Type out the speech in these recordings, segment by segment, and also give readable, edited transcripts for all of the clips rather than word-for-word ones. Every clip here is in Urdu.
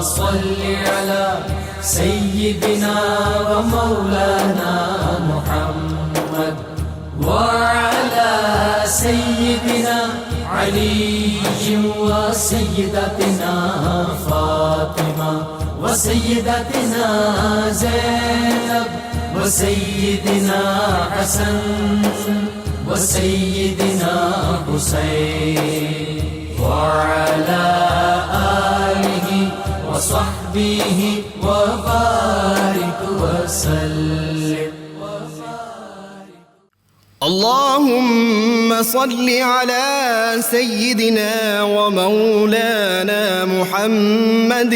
صل على سيدنا ومولانا محمد وعلى سيدنا علي وسيدتنا فاطمة وسيدتنا زينب وسيدنا حسن وسيدنا حسين وعلى آله وصحبه وبارك وسلم. اللهم صل على سيدنا ومولانا محمد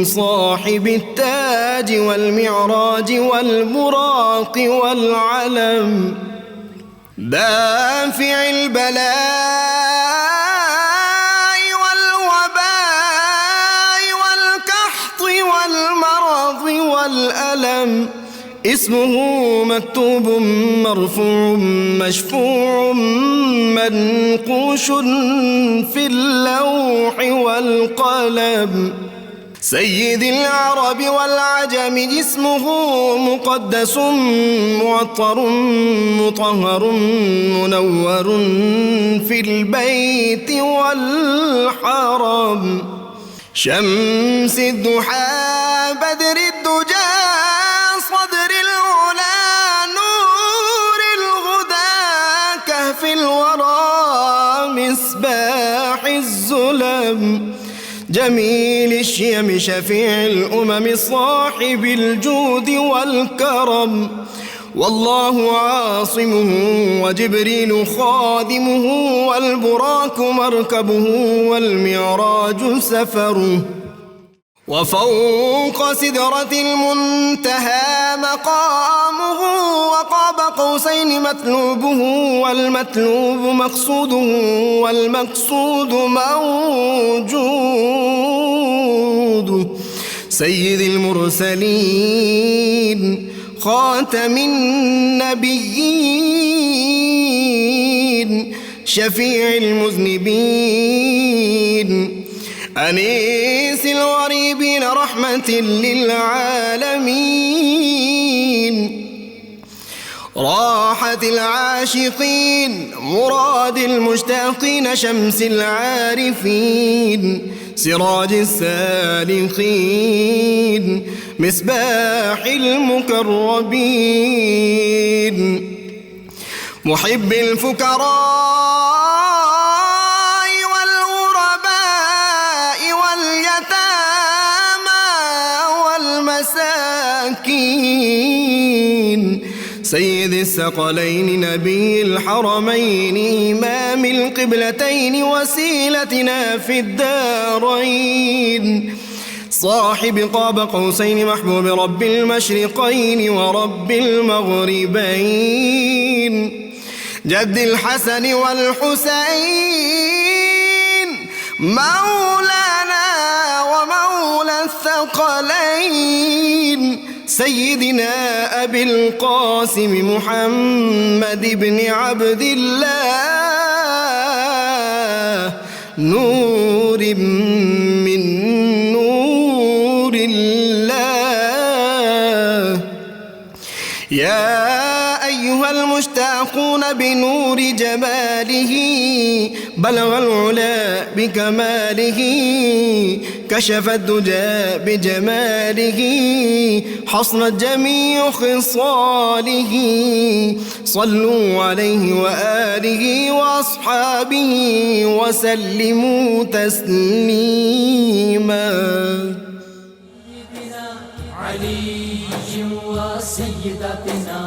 صاحب التاج والمعراج والبراق والعلم دافع البلاء والوباء والقحط والمرض والألم اسمه مكتوب مرفوع مشفوع منقوش في اللوح والقلم سيد العرب والعجم اسمه مقدس معطر مطهر منور في البيت والحرم شمس الضحى بدر الدجى صدر العلا نور الهدى كهف الورى مصباح الظلم جميل الشيم شفيع الأمم صاحب الجود والكرم والله عاصمه وجبريل خادمه والبراك مركبه والمعراج سفره وفوق سدرة المنتهى مقامه وقاب قوسين مطلوبه والمطلوب مقصوده والمقصود موجود سيد المرسلين خاتم النبيين شفيع المذنبين أنيس الغريبين رحمة للعالمين راحة العاشقين مراد المشتاقين شمس العارفين سراج السالخين مصباح المقربين محب الفقراء سيد الثقلين نبي الحرمين إمام القبلتين وسيلتنا في الدارين صاحب قاب قوسين محبوب رب المشرقين ورب المغربين جد الحسن والحسين مولانا ومولى الثقلين سيدنا أبي القاسم محمد بن عبد الله نور من نور الله يا أيها المشتاقون بنور جماله بلغ العلا بكماله كشف الدجى بجماله حصنت جميع خصاله صلوا عليه وآله وأصحابه وسلموا تسليما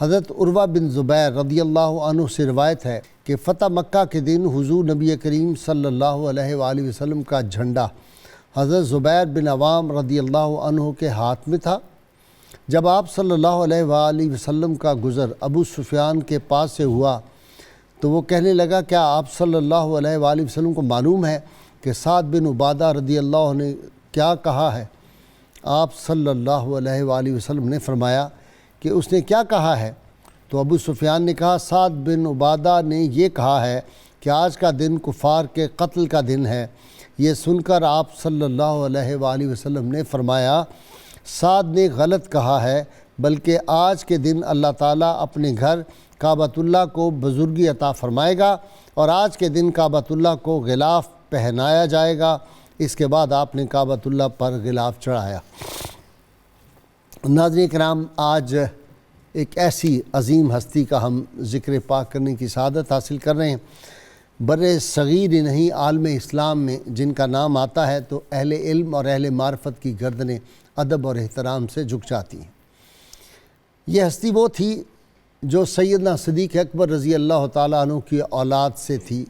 حضرت عروہ بن زبیر رضی اللہ عنہ سے روایت ہے کہ فتح مکہ کے دن حضور نبی کریم صلی اللہ علیہ وآلہ وسلم کا جھنڈا حضرت زبیر بن عوام رضی اللہ عنہ کے ہاتھ میں تھا۔ جب آپ صلی اللہ علیہ وآلہ وسلم کا گزر ابو سفیان کے پاس سے ہوا تو وہ کہنے لگا، کیا آپ صلی اللہ علیہ وآلہ وسلم کو معلوم ہے کہ سعد بن عبادہ رضی اللہ عنہ نے کیا کہا ہے؟ آپ صلی اللہ علیہ وآلہ وسلم نے فرمایا کہ اس نے کیا کہا ہے؟ تو ابو سفیان نے کہا، سعد بن عبادہ نے یہ کہا ہے کہ آج کا دن کفار کے قتل کا دن ہے۔ یہ سن کر آپ صلی اللہ علیہ وآلہ وسلم نے فرمایا، سعد نے غلط کہا ہے، بلکہ آج کے دن اللہ تعالیٰ اپنے گھر کعبۃ اللہ کو بزرگی عطا فرمائے گا اور آج کے دن کعبۃ اللہ کو غلاف پہنایا جائے گا۔ اس کے بعد آپ نے کعبۃ اللہ پر غلاف چڑھایا۔ ناظرین کرام، آج ایک ایسی عظیم ہستی کا ہم ذکر پاک کرنے کی سعادت حاصل کر رہے ہیں۔ بر صغیر ہی نہیں، عالم اسلام میں جن کا نام آتا ہے تو اہل علم اور اہل معرفت کی گردنیں ادب اور احترام سے جھک جاتی ہیں۔ یہ ہستی وہ تھی جو سیدنا صدیق اکبر رضی اللہ تعالیٰ عنہ کی اولاد سے تھی،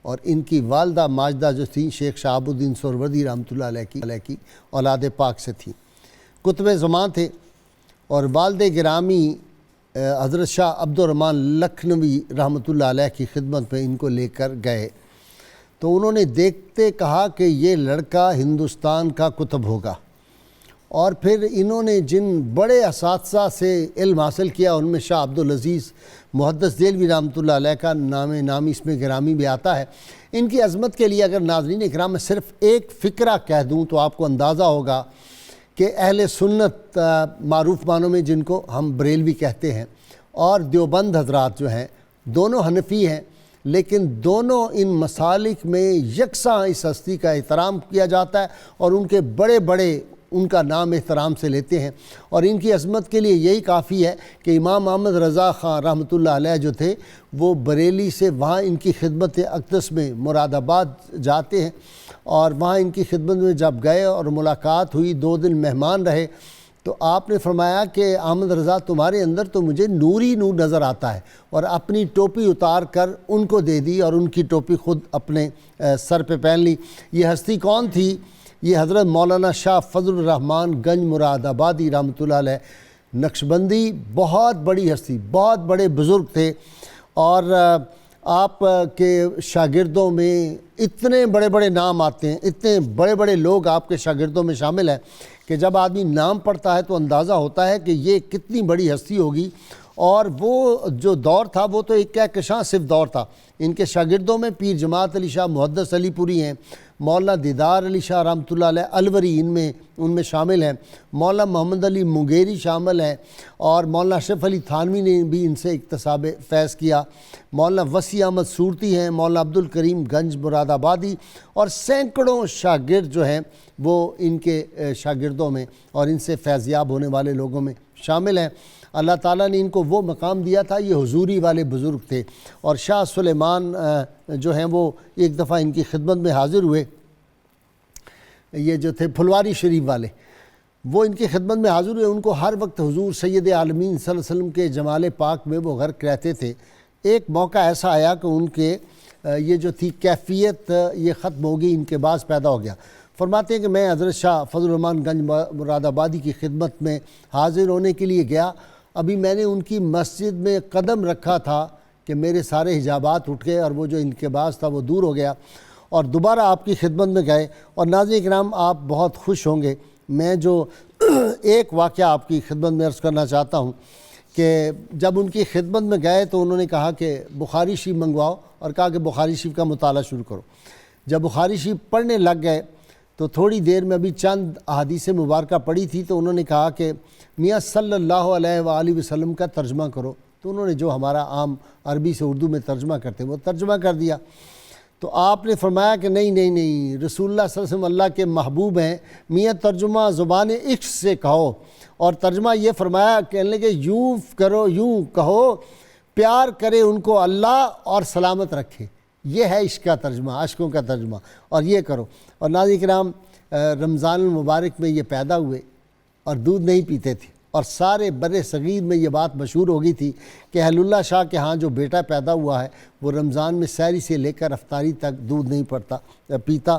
اور ان کی والدہ ماجدہ جو تھیں شیخ شہاب الدین سہروردی رحمۃ اللہ علیہ کی اولاد پاک سے تھیں۔ کتب زمان تھے، اور والد گرامی حضرت شاہ عبد الرحمن لکھنوی رحمۃ اللہ علیہ کی خدمت میں ان کو لے کر گئے تو انہوں نے دیکھتے کہا کہ یہ لڑکا ہندوستان کا قطب ہوگا، اور پھر انہوں نے جن بڑے اساتذہ سے علم حاصل کیا ان میں شاہ عبدالعزیز محدث دہلوی رحمۃ اللہ علیہ کا نامی اس میں گرامی بھی آتا ہے۔ ان کی عظمت کے لیے اگر ناظرین اکرام میں صرف ایک فقرہ کہہ دوں تو آپ کو اندازہ ہوگا کہ اہل سنت معروف معنوں میں جن کو ہم بریلوی کہتے ہیں اور دیوبند حضرات جو ہیں دونوں حنفی ہیں، لیکن دونوں ان مسالک میں یکساں اس ہستی کا احترام کیا جاتا ہے اور ان کے بڑے بڑے ان کا نام احترام سے لیتے ہیں، اور ان کی عظمت کے لیے یہی کافی ہے کہ امام احمد رضا خان رحمۃ اللہ علیہ جو تھے وہ بریلی سے وہاں ان کی خدمت اقدس میں مراد آباد جاتے ہیں، اور وہاں ان کی خدمت میں جب گئے اور ملاقات ہوئی، 2 دن مہمان رہے، تو آپ نے فرمایا کہ احمد رضا تمہارے اندر تو مجھے نور ہی نور نظر آتا ہے، اور اپنی ٹوپی اتار کر ان کو دے دی اور ان کی ٹوپی خود اپنے سر پہ پہن لی۔ یہ ہستی کون تھی؟ یہ حضرت مولانا شاہ فضل الرحمن گنج مراد آبادی رحمۃ اللہ علیہ نقشبندی، بہت بڑی ہستی، بہت بڑے بزرگ تھے، اور آپ کے شاگردوں میں اتنے بڑے بڑے نام آتے ہیں، اتنے بڑے بڑے لوگ آپ کے شاگردوں میں شامل ہیں کہ جب آدمی نام پڑھتا ہے تو اندازہ ہوتا ہے کہ یہ کتنی بڑی ہستی ہوگی۔ اور وہ جو دور تھا وہ تو ایک کہکشاں صرف دور تھا۔ ان کے شاگردوں میں پیر جماعت علی شاہ محدث علی پوری ہیں، مولانا دیدار علی شاہ رحمۃ اللہ علیہ الوری ان میں شامل ہیں، مولانا محمد علی مغیری شامل ہیں، اور مولانا اشرف علی تھانوی نے بھی ان سے اکتساب فیض کیا، مولانا وسیع احمد صورتی ہیں، مولانا عبد الکریم گنج مراد آبادی، اور سینکڑوں شاگرد جو ہیں وہ ان کے شاگردوں میں اور ان سے فیضیاب ہونے والے لوگوں میں شامل ہیں۔ اللہ تعالیٰ نے ان کو وہ مقام دیا تھا، یہ حضوری والے بزرگ تھے، اور شاہ سلیمان جو ہیں وہ ایک دفعہ ان کی خدمت میں حاضر ہوئے، یہ جو تھے پھلواری شریف والے، وہ ان کی خدمت میں حاضر ہوئے۔ ان کو ہر وقت حضور سید عالمین صلی اللہ علیہ وسلم کے جمال پاک میں وہ غرق رہتے تھے۔ ایک موقع ایسا آیا کہ ان کے یہ جو تھی کیفیت یہ ختم ہو گئی، ان کے بعد پیدا ہو گیا۔ فرماتے ہیں کہ میں حضرت شاہ فضل الرحمن گنج مراد آبادی کی خدمت میں حاضر ہونے کے لیے گیا، ابھی میں نے ان کی مسجد میں قدم رکھا تھا کہ میرے سارے حجابات اٹھ گئے اور وہ جو انقباض تھا وہ دور ہو گیا، اور دوبارہ آپ کی خدمت میں گئے۔ اور ناظرین کرام، آپ بہت خوش ہوں گے، میں جو ایک واقعہ آپ کی خدمت میں عرض کرنا چاہتا ہوں کہ جب ان کی خدمت میں گئے تو انہوں نے کہا کہ بخاری شریف منگواؤ، اور کہا کہ بخاری شریف کا مطالعہ شروع کرو۔ جب بخاری شریف پڑھنے لگ گئے تو تھوڑی دیر میں ابھی چند احادیث مبارکہ پڑھی تھی تو انہوں نے کہا کہ میاں صلی اللہ علیہ وآلہ وسلم کا ترجمہ کرو، تو انہوں نے جو ہمارا عام عربی سے اردو میں ترجمہ کرتے وہ ترجمہ کر دیا۔ تو آپ نے فرمایا کہ نہیں، رسول اللہ صلی اللہ علیہ وسلم اللہ کے محبوب ہیں، میاں ترجمہ زبان عشق سے کہو، اور ترجمہ یہ فرمایا کہنے لگے یوں کرو، یوں کہو، پیار کرے ان کو اللہ اور سلامت رکھے، یہ ہے عشق کا ترجمہ، عشقوں کا ترجمہ، اور یہ کرو۔ اور ناظرین کرام، رمضان المبارک میں یہ پیدا ہوئے اور دودھ نہیں پیتے تھے، اور سارے بر صغیر میں یہ بات مشہور ہو گئی تھی کہ اہل اللہ شاہ کے ہاں جو بیٹا پیدا ہوا ہے وہ رمضان میں سحری سے لے کر افطاری تک دودھ نہیں پیتا۔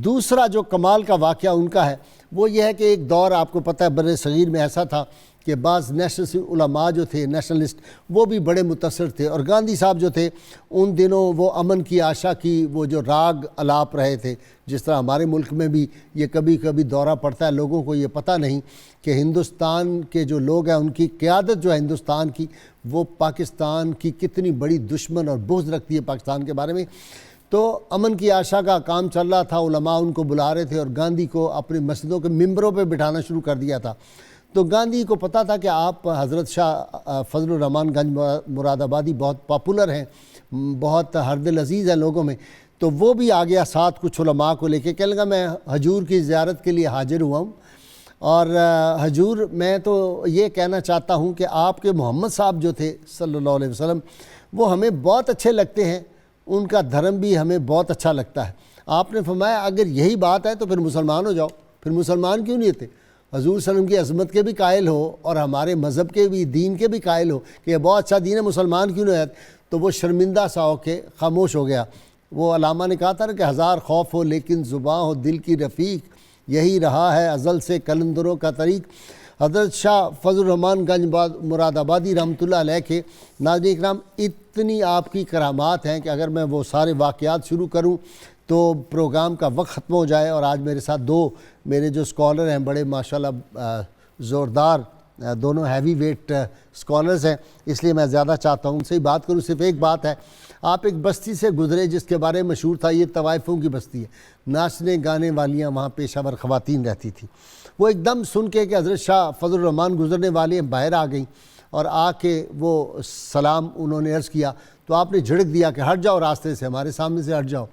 دوسرا جو کمال کا واقعہ ان کا ہے وہ یہ ہے کہ ایک دور آپ کو پتہ ہے بر صغیر میں ایسا تھا کہ بعض نیشنل علماء جو تھے نیشنلسٹ وہ بھی بڑے متاثر تھے، اور گاندھی صاحب جو تھے ان دنوں وہ امن کی آشا کی وہ جو راگ الاپ رہے تھے، جس طرح ہمارے ملک میں بھی یہ کبھی کبھی دورہ پڑتا ہے، لوگوں کو یہ پتہ نہیں کہ ہندوستان کے جو لوگ ہیں ان کی قیادت جو ہے ہندوستان کی وہ پاکستان کی کتنی بڑی دشمن اور بغض رکھتی ہے پاکستان کے بارے میں۔ تو امن کی آشا کا کام چل رہا تھا، علماء ان کو بلا رہے تھے اور گاندھی کو اپنی مسجدوں کے ممبروں پہ بٹھانا شروع کر دیا تھا۔ تو گاندھی کو پتہ تھا کہ آپ حضرت شاہ فضل الرحمان گنج مراد آبادی بہت پاپولر ہیں، بہت ہر دل عزیز ہیں لوگوں میں، تو وہ بھی آ گیا ساتھ کچھ علماء کو لے کے، کہنے لگا میں حضور کی زیارت کے لیے حاضر ہوا ہوں، اور حضور میں تو یہ کہنا چاہتا ہوں کہ آپ کے محمد صاحب جو تھے صلی اللہ علیہ وسلم وہ ہمیں بہت اچھے لگتے ہیں، ان کا دھرم بھی ہمیں بہت اچھا لگتا ہے۔ آپ نے فرمایا اگر یہی بات ہے تو پھر مسلمان ہو جاؤ، پھر مسلمان کیوں نہیں تھے؟ حضور صلی اللہ علیہ وسلم کی عظمت کے بھی قائل ہو اور ہمارے مذہب کے بھی دین کے بھی قائل ہو کہ یہ بہت اچھا دین ہے، مسلمان کیوں نہیں ہے؟ تو وہ شرمندہ سا ہو کے خاموش ہو گیا۔ وہ علامہ نے کہا تھا کہ ہزار خوف ہو لیکن زباں ہو دل کی رفیق، یہی رہا ہے ازل سے قلندروں کا طریق۔ حضرت شاہ فضل الرحمان گنج مراد آبادی رحمۃ اللہ علیہ کے ناظرین اکرام اتنی آپ کی کرامات ہیں کہ اگر میں وہ سارے واقعات شروع کروں تو پروگرام کا وقت ختم ہو جائے، اور آج میرے ساتھ دو میرے جو اسکالر ہیں بڑے ماشاءاللہ زوردار، دونوں ہیوی ویٹ اسکالرز ہیں، اس لیے میں زیادہ چاہتا ہوں ان سے ہی بات کروں۔ صرف ایک بات ہے، آپ ایک بستی سے گزرے جس کے بارے میں مشہور تھا یہ طوائفوں کی بستی ہے، ناچنے گانے والیاں وہاں پیشہ ور خواتین رہتی تھیں۔ وہ ایک دم سن کے کہ حضرت شاہ فضل الرحمان گزرنے والے ہیں باہر آ گئیں، اور آ کے وہ سلام انہوں نے عرض کیا تو آپ نے جھڑک دیا کہ ہٹ جاؤ راستے سے، ہمارے سامنے سے ہٹ جاؤ۔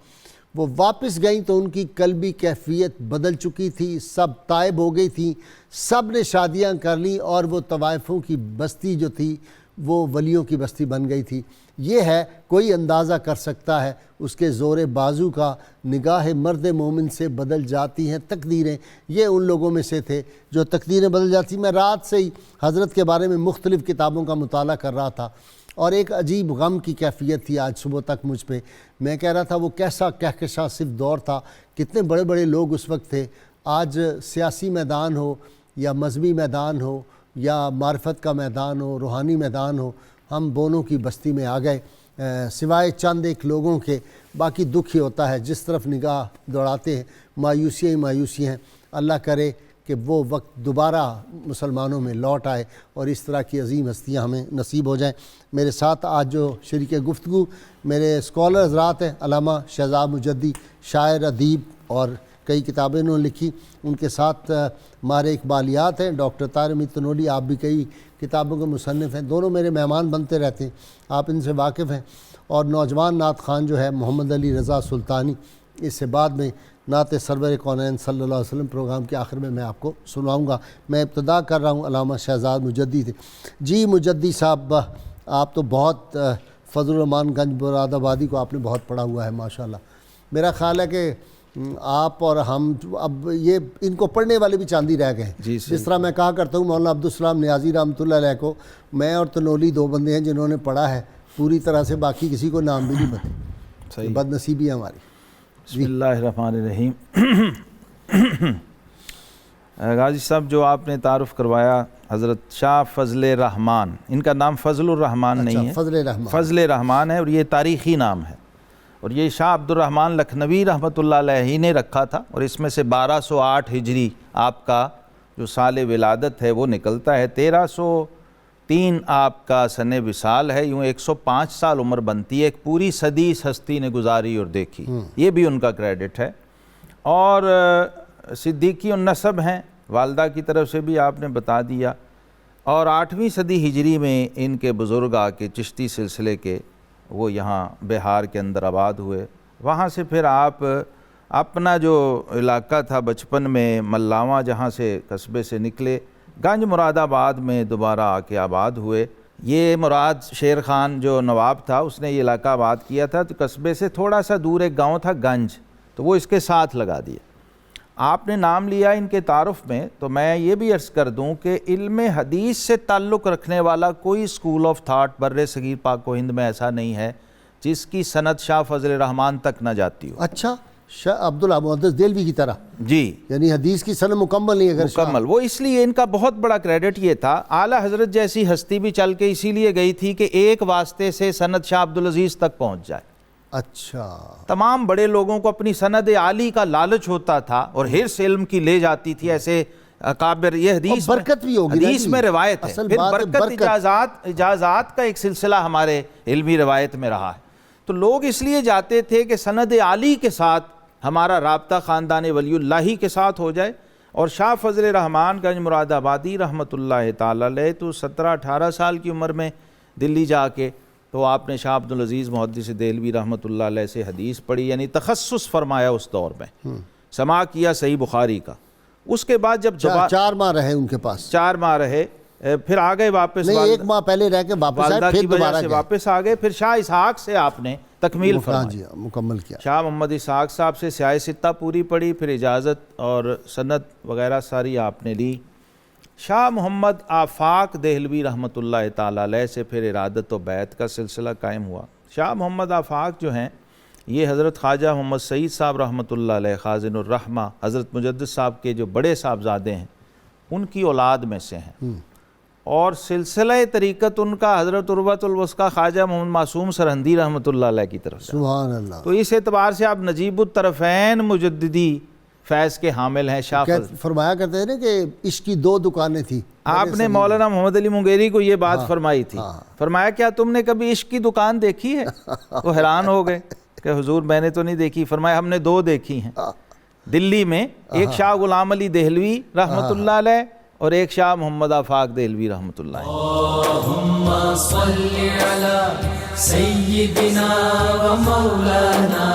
وہ واپس گئیں تو ان کی قلبی کیفیت بدل چکی تھی، سب تائب ہو گئی تھیں، سب نے شادیاں کر لیں، اور وہ طوائفوں کی بستی جو تھی وہ ولیوں کی بستی بن گئی تھی۔ یہ ہے کوئی اندازہ کر سکتا ہے اس کے زور بازو کا، نگاہ مرد مومن سے بدل جاتی ہیں تقدیریں۔ یہ ان لوگوں میں سے تھے جو تقدیریں بدل جاتی۔ میں رات سے ہی حضرت کے بارے میں مختلف کتابوں کا مطالعہ کر رہا تھا، اور ایک عجیب غم کی کیفیت تھی آج صبح تک مجھ پہ۔ میں کہہ رہا تھا وہ کیسا کہکشاں صرف دور تھا، کتنے بڑے بڑے لوگ اس وقت تھے۔ آج سیاسی میدان ہو یا مذہبی میدان ہو یا معرفت کا میدان ہو، روحانی میدان ہو، ہم بونوں کی بستی میں آ گئے، سوائے چند ایک لوگوں کے باقی دکھ ہی ہوتا ہے۔ جس طرف نگاہ دوڑاتے ہیں مایوسیاں ہی مایوسی ہیں۔ اللہ کرے کہ وہ وقت دوبارہ مسلمانوں میں لوٹ آئے اور اس طرح کی عظیم ہستیاں ہمیں نصیب ہو جائیں۔ میرے ساتھ آج جو شریک گفتگو میرے اسکالر حضرات ہیں، علامہ شہزاد مجدی، شاعر ادیب اور کئی کتابیں انہوں نے لکھی، ان کے ساتھ ہمارے اقبالیات ہیں، ڈاکٹر طاہر حمید تنولی، آپ بھی کئی کتابوں کے مصنف ہیں، دونوں میرے مہمان بنتے رہتے ہیں، آپ ان سے واقف ہیں۔ اور نوجوان نعت خوان جو ہے محمد علی رضا سلطانی، اس سے بعد میں نعت سرور کونین صلی اللہ علیہ وسلم پروگرام کے آخر میں آپ کو سنواؤں گا۔ میں ابتدا کر رہا ہوں علامہ شہزاد مجدی سے۔ جی مجدی صاحب، آپ تو بہت فضل الرحمان گنج مراد آبادی کو آپ نے بہت پڑھا ہوا ہے ماشاءاللہ۔ میرا خیال ہے کہ آپ اور ہم اب یہ ان کو پڑھنے والے بھی چاندی رہ گئے ہیں۔ جس طرح میں کہا کرتا ہوں مولانا عبدالسلام نیازی رحمۃ اللہ علیہ کو، میں اور تنولی دو بندے ہیں جنہوں نے پڑھا ہے پوری طرح سے، باقی کسی کو نام بھی نہیں پتہ، بد نصیبی ہے ہماری۔ بسم اللہ الرحمن الرحیم۔ غازی صاحب جو آپ نے تعارف کروایا حضرت شاہ فضل رحمان، ان کا نام فضل الرحمان نہیں ہے، فضل رحمان ہے، اور یہ تاریخی نام ہے، اور یہ شاہ عبد الرحمن لکھنوی رحمۃ اللہ علیہ نے رکھا تھا، اور اس میں سے 1208 ہجری آپ کا جو سال ولادت ہے وہ نکلتا ہے، 1303 آپ کا سن وصال ہے، یوں 105 سال عمر بنتی ہے۔ ایک پوری صدی اس ہستی نے گزاری اور دیکھی، یہ بھی ان کا کریڈٹ ہے۔ اور صدیقی النسب ہیں، والدہ کی طرف سے بھی آپ نے بتا دیا، اور 8ویں صدی ہجری میں ان کے بزرگ آ کے چشتی سلسلے کے وہ یہاں بہار کے اندر آباد ہوئے۔ وہاں سے پھر آپ اپنا جو علاقہ تھا بچپن میں ملاواں، جہاں سے قصبے سے نکلے، گنج مراد آباد میں دوبارہ آ کے آباد ہوئے۔ یہ مراد شیر خان جو نواب تھا اس نے یہ علاقہ آباد کیا تھا، تو قصبے سے تھوڑا سا دور ایک گاؤں تھا گنج، تو وہ اس کے ساتھ لگا دیا۔ آپ نے نام لیا ان کے تعارف میں، تو میں یہ بھی عرض کر دوں کہ علم حدیث سے تعلق رکھنے والا کوئی اسکول آف تھاٹ بر صغیر پاک و ہند میں ایسا نہیں ہے جس کی سند شاہ فضل الرحمن تک نہ جاتی ہو۔ اچھا، شاہ عبداللہ محدث دہلوی کی طرح؟ جی، یعنی حدیث کی سند مکمل نہیں اگر مکمل، وہ اس لیے ان کا بہت بڑا کریڈٹ یہ تھا، اعلیٰ حضرت جیسی ہستی بھی چل کے اسی لیے گئی تھی کہ ایک واسطے سے سند شاہ عبدالعزیز تک پہنچ جائے۔ اچھا، تمام بڑے لوگوں کو اپنی سند عالی کا لالچ ہوتا تھا اور حرص علم کی لے جاتی تھی ایسے اکابر۔ یہ حدیث برکت بھی ہوگی، حدیث میں روایت ہے، پھر برکت اجازات کا ایک سلسلہ ہمارے علمی روایت میں رہا ہے۔ تو لوگ اس لیے جاتے تھے کہ سند عالی کے ساتھ ہمارا رابطہ خاندان ولی اللہ ہی کے ساتھ ہو جائے۔ اور شاہ فضل الرحمن گنج مراد آبادی رحمۃ اللہ تعالی علیہ تو 17-18 سال کی عمر میں دلی جا کے تو آپ نے شاہ عبدالعزیز محدث دہلوی رحمۃ اللہ علیہ سے حدیث پڑھی، یعنی تخصص فرمایا اس دور میں، سماع کیا صحیح بخاری کا۔ اس کے بعد جب 4 ماہ رہے ان کے پاس، 4 ماہ رہے، پھر آ گئے واپس، نہیں 1 ماہ پہلے رہ کے واپس آئے، پھر دوبارہ واپس آ گئے، پھر شاہ اسحاق سے آپ نے تکمیل فرمائی، مکمل کیا۔ شاہ محمد اسحاق صاحب سے سیاہ ستہ پوری پڑھی، پھر اجازت اور سند وغیرہ ساری آپ نے لی۔ شاہ محمد آفاق دہلوی رحمۃ اللہ تعالی علیہ سے پھر ارادت و بیعت کا سلسلہ قائم ہوا۔ شاہ محمد آفاق جو ہیں یہ حضرت خواجہ محمد سعید صاحب رحمۃ اللہ علیہ خازن الرحمہ حضرت مجدد صاحب کے جو بڑے صاحبزادے ہیں ان کی اولاد میں سے ہیں، اور سلسلہ طریقت ان کا حضرت عروۃ الوثقیٰ خواجہ محمد معصوم سرہندی رحمۃ اللہ علیہ کی طرف سے۔ سبحان اللہ۔ تو اس اعتبار سے آپ نجیب الطرفین مجددی فیض کے حامل ہیں۔ شاہ فرمایا کرتے ہیں نا کہ عشق کی 2 دکانیں تھیں، آپ نے مولانا محمد علی منگیری کو یہ بات فرمائی تھی، فرمایا کیا تم نے کبھی عشق کی دکان دیکھی ہے؟ وہ حیران ہو گئے کہ حضور میں نے تو نہیں دیکھی۔ فرمایا ہم نے 2 دیکھی ہیں دلی میں، ایک شاہ غلام علی دہلوی رحمۃ اللہ علیہ اور ایک شاہ محمد آفاق دہلوی رحمۃ اللہ علیہ۔ اللہم صلی علی سیدنا و مولانا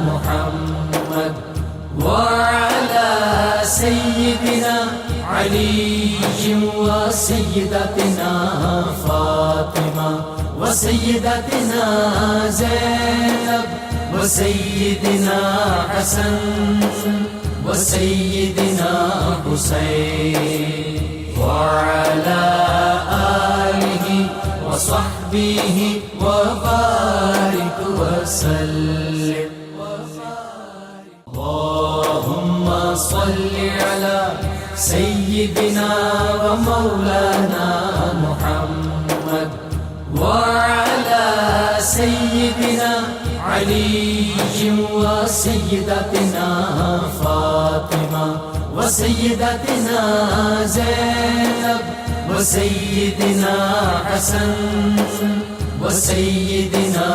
محمد وعلی سیدنا علی و سیدتنا فاطمہ و سیدتنا زینب و سیدنا حسن و سیدنا حسین وعلى آله وصحبه وبارك وسلم۔ اللهم صل على سيدنا ومولانا محمد وعلى سيدنا علي وسيدتنا فاطمة وسيدتنا زينب وسيدنا حسن وسيدنا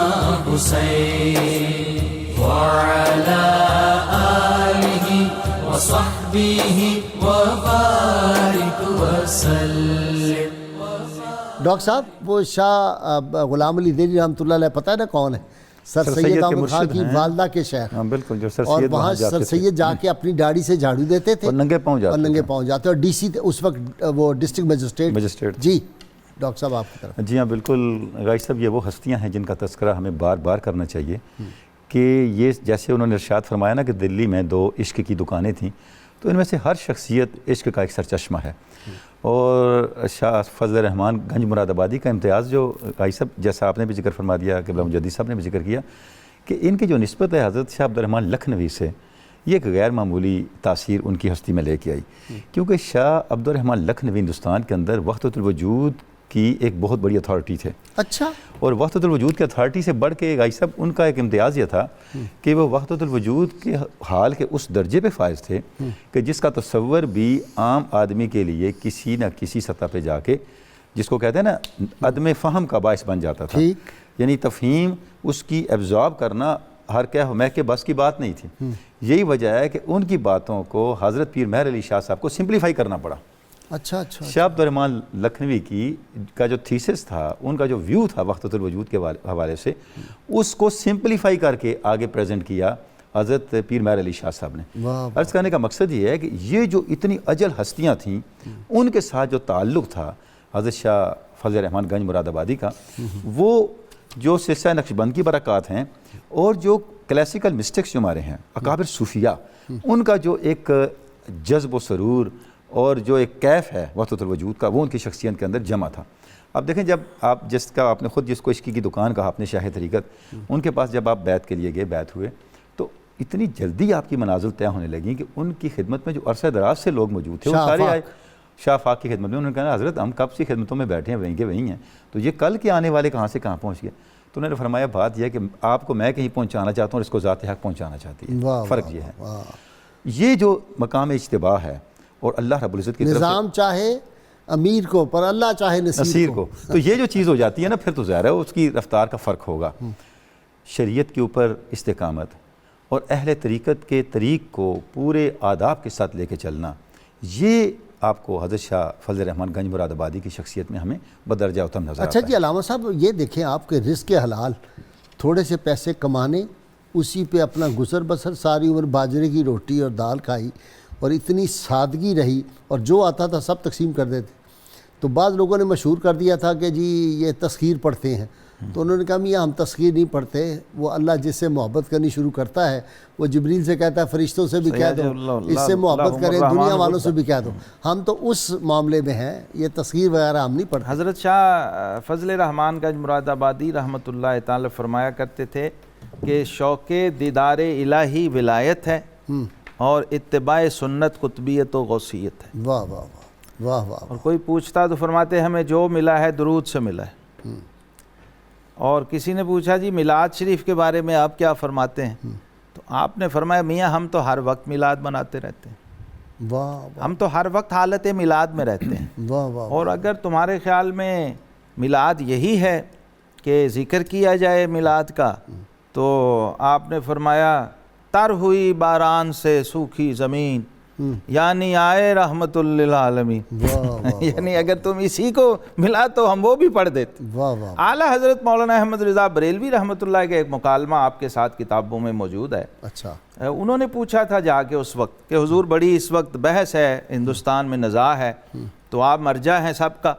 حسين وعلى آله وصحبه وبارك وسلم۔ ڈاکٹر صاحب وہ شاہ غلام علی دہلوی رحمۃ اللہ علیہ پتہ ہے نا کون ہے؟ سر سید احمد خان کی والدہ کے شہر۔ ہاں بالکل، جو سر اور سید وہاں سر سید جا کے اپنی داڑھی سے جھاڑو دیتے تھے اور ننگے پاؤں جاتے اور ڈی سی اس وقت وہ ڈسٹرکٹ مجسٹریٹ۔ جی ڈاکٹر صاحب آپ کی طرف۔ جی ہاں بالکل غازی صاحب، یہ وہ ہستیاں ہیں جن کا تذکرہ ہمیں بار بار کرنا چاہیے کہ یہ جیسے انہوں نے ارشاد فرمایا نا کہ دلی میں 2 عشق کی دکانیں تھیں، تو ان میں سے ہر شخصیت عشق کا ایک سرچشمہ ہے۔ اور شاہ فضل الرحمن گنج مراد آبادی کا امتیاز جو غازی صاحب جیسا آپ نے بھی ذکر فرما دیا، قبلہ مجدد صاحب نے بھی ذکر کیا کہ ان کی جو نسبت ہے حضرت شاہ عبد الرحمن لکھنوی سے، یہ ایک غیر معمولی تاثیر ان کی ہستی میں لے کے آئی، کیونکہ شاہ عبد الرحمن لکھنوی ہندوستان کے اندر وحدت الوجود کی ایک بہت بڑی اتھارٹی تھے۔ اچھا۔ اور وحدت الوجود کی اتھارٹی سے بڑھ کے غازی صاحب ان کا ایک امتیاز یہ تھا کہ وہ وحدت الوجود کے حال کے اس درجے پہ فائز تھے کہ جس کا تصور بھی عام آدمی کے لیے کسی نہ کسی سطح پہ جا کے، جس کو کہتے ہیں نا عدم فہم کا باعث بن جاتا تھا، یعنی تفہیم اس کی ایبزارب کرنا ہر کیا میں کے بس کی بات نہیں تھی۔ یہی وجہ ہے کہ ان کی باتوں کو حضرت پیر مہر علی شاہ صاحب کو سمپلیفائی کرنا پڑا۔ اچھا۔ شاہ عبد الرحمن لکھنوی کا جو تھیسس تھا، ان کا جو ویو تھا وحدت الوجود کے حوالے سے، اس کو سمپلیفائی کر کے آگے پریزنٹ کیا حضرت پیر مہر علی شاہ صاحب نے۔ عرض کرنے کا مقصد یہ ہے کہ یہ جو اتنی اجل ہستیاں تھیں، ان کے ساتھ جو تعلق تھا حضرت شاہ فضل الرحمن گنج مراد آبادی کا، وہ جو سلسلہ نقشبند کی برکات ہیں اور جو کلاسیکل مسٹکس جو ہمارے ہیں اکابر صوفیہ، ان کا جو ایک جذب و سرور اور جو ایک کیف ہے وحدت الوجود کا، وہ ان کی شخصیت کے اندر جمع تھا۔ اب دیکھیں جب آپ آپ نے خود جس کو عشقی کی دکان کہا آپ نے شاہ طریقت، ان کے پاس جب آپ بیعت کے لیے گئے، بیعت ہوئے، تو اتنی جلدی آپ کی منازل طے ہونے لگیں کہ ان کی خدمت میں جو عرصہ دراز سے لوگ موجود تھے وہ سارے آئے شاہ فاق کی خدمت میں۔ انہوں نے کہا حضرت ہم کب سی خدمتوں میں بیٹھے ہیں، وہیں کے وہیں ہیں، تو یہ کل کے آنے والے کہاں سے کہاں پہنچ گئے؟ تو انہوں نے فرمایا بات یہ ہے کہ آپ کو میں کہیں پہنچانا چاہتا ہوں اور اس کو ذات حق پہنچانا چاہتی ہے، فرق یہ ہے۔ یہ جو مقام اجتباع ہے اور اللہ رب العزت کی طرف نظام چاہے امیر کو پر اللہ چاہے نصیر کو، تو یہ جو چیز ہو جاتی ہے نا، پھر تو ظاہر ہے اس کی رفتار کا فرق ہوگا۔ شریعت کے اوپر استقامت اور اہل طریقت کے طریق کو پورے آداب کے ساتھ لے کے چلنا، یہ آپ کو حضرت شاہ فضل الرحمان گنج مراد آبادی کی شخصیت میں ہمیں بدرجہ اتم نظر آتا ہے۔ اچھا جی علامہ صاحب، یہ دیکھیں آپ کے رزق حلال، تھوڑے سے پیسے کمانے، اسی پہ اپنا گزر بسر، ساری عمر باجرے کی روٹی اور دال کھائی، اور اتنی سادگی رہی، اور جو آتا تھا سب تقسیم کر دیتے۔ تو بعض لوگوں نے مشہور کر دیا تھا کہ جی یہ تسخیر پڑھتے ہیں، تو انہوں نے کہا میاں ہم تسخیر نہیں پڑھتے، وہ اللہ جس سے محبت کرنی شروع کرتا ہے وہ جبریل سے کہتا ہے فرشتوں سے بھی کہہ دو اس سے محبت کریں، دنیا والوں سے بھی کہہ دو، ہم تو اس معاملے میں ہیں، یہ تسخیر وغیرہ ہم نہیں پڑھتے۔ حضرت شاہ فضل الرحمان گنج مراد آبادی رحمۃ اللہ تعالی فرمایا کرتے تھے کہ شوق دیدار الہی ولایت ہے اور اتباع سنت قطبیت و غوثیت ہے۔ واہ واہ واہ واہ واہ۔ اور کوئی پوچھتا تو فرماتے ہمیں جو ملا ہے درود سے ملا ہے۔ اور کسی نے پوچھا جی میلاد شریف کے بارے میں آپ کیا فرماتے ہیں؟ تو آپ نے فرمایا میاں ہم تو ہر وقت میلاد مناتے رہتے ہیں، واہ ہم تو ہر وقت حالت میلاد میں رہتے ہیں۔ واہ واہ۔ اور اگر تمہارے خیال میں میلاد یہی ہے کہ ذکر کیا جائے میلاد کا، تو آپ نے فرمایا تر ہوئی باران سے سوکھی زمین، یعنی آئے رحمت للعالمین۔ یعنی اگر تم اسی کو ملا تو ہم وہ بھی پڑھ دیتے۔ اعلیٰ حضرت مولانا احمد رضا بریلوی رحمۃ اللہ کا ایک مکالمہ آپ کے ساتھ کتابوں میں موجود ہے۔ اچھا، انہوں نے پوچھا تھا جا کے اس وقت کہ حضور بڑی اس وقت بحث ہے ہندوستان میں، نزاع ہے، تو آپ مرجع ہیں سب کا۔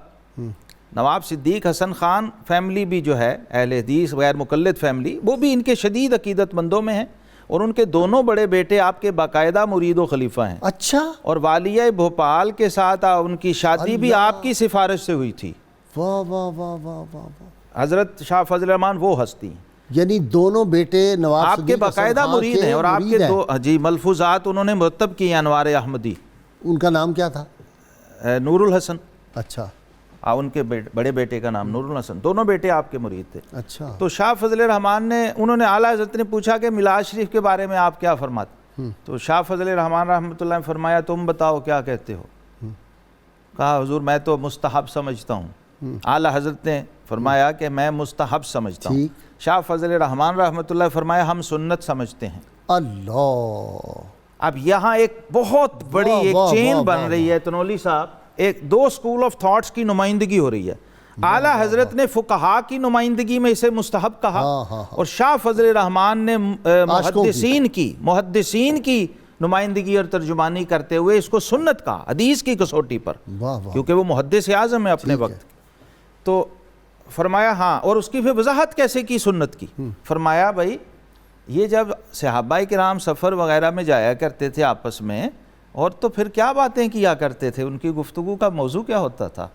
نواب صدیق حسن خان فیملی بھی جو ہے اہل حدیث غیر مقلد فیملی، وہ بھی ان کے شدید عقیدت مندوں میں ہیں، اور ان کے دونوں بڑے بیٹے آپ کے باقاعدہ مرید و خلیفہ ہیں۔ اچھا، اور والیہ بھوپال کے ساتھ ان کی شادی بھی آپ کی سفارش سے ہوئی تھی۔ واہ واہ واہ واہ واہ۔ حضرت شاہ فضل الرحمان وہ ہستی ہیں، یعنی دونوں بیٹے نواب آپ کے باقاعدہ مرید ہیں، اور آپ کے دو جی ملفوظات انہوں نے مرتب کی ہیں انوار احمدی۔ ان کا نام کیا تھا؟ نور الحسن۔ اچھا، ان کے بڑے بیٹے کا نام نور الحسن، دونوں بیٹے آپ کے مرید تھے۔ اچھا، تو شاہ فضل الرحمان نے، انہوں نے اعلیٰ حضرت نے پوچھا کہ میلاد شریف کے بارے میں آپ کیا فرماتے؟ تو شاہ فضل الرحمان رحمۃ اللہ نے فرمایا تم بتاؤ کیا کہتے ہو؟ کہا حضور میں تو مستحب سمجھتا ہوں۔ اعلیٰ حضرت نے فرمایا کہ میں مستحب سمجھتا ہوں۔ شاہ فضل الرحمان رحمۃ اللہ نے فرمایا ہم سنت سمجھتے ہیں۔ اللہ، اب یہاں ایک بہت بڑی ایک چین بن رہی ہے تنولی صاحب، ایک دو اسکول آف تھاٹس کی نمائندگی ہو رہی ہے۔ اعلیٰ حضرت نے فقہا کی نمائندگی میں اسے مستحب کہا، اور شاہ فضل الرحمان نے محدثین کی نمائندگی اور ترجمانی کرتے ہوئے اس کو سنت کہا، حدیث کی کسوٹی پر، کیونکہ وہ محدث اعظم ہے اپنے وقت۔ تو فرمایا ہاں، اور اس کی پھر وضاحت کیسے کی سنت کی؟ فرمایا بھائی یہ جب صحابہ کرام سفر وغیرہ میں جایا کرتے تھے آپس میں، اور تو پھر کیا باتیں کیا کرتے تھے، ان کی گفتگو کا موضوع کیا ہوتا تھا؟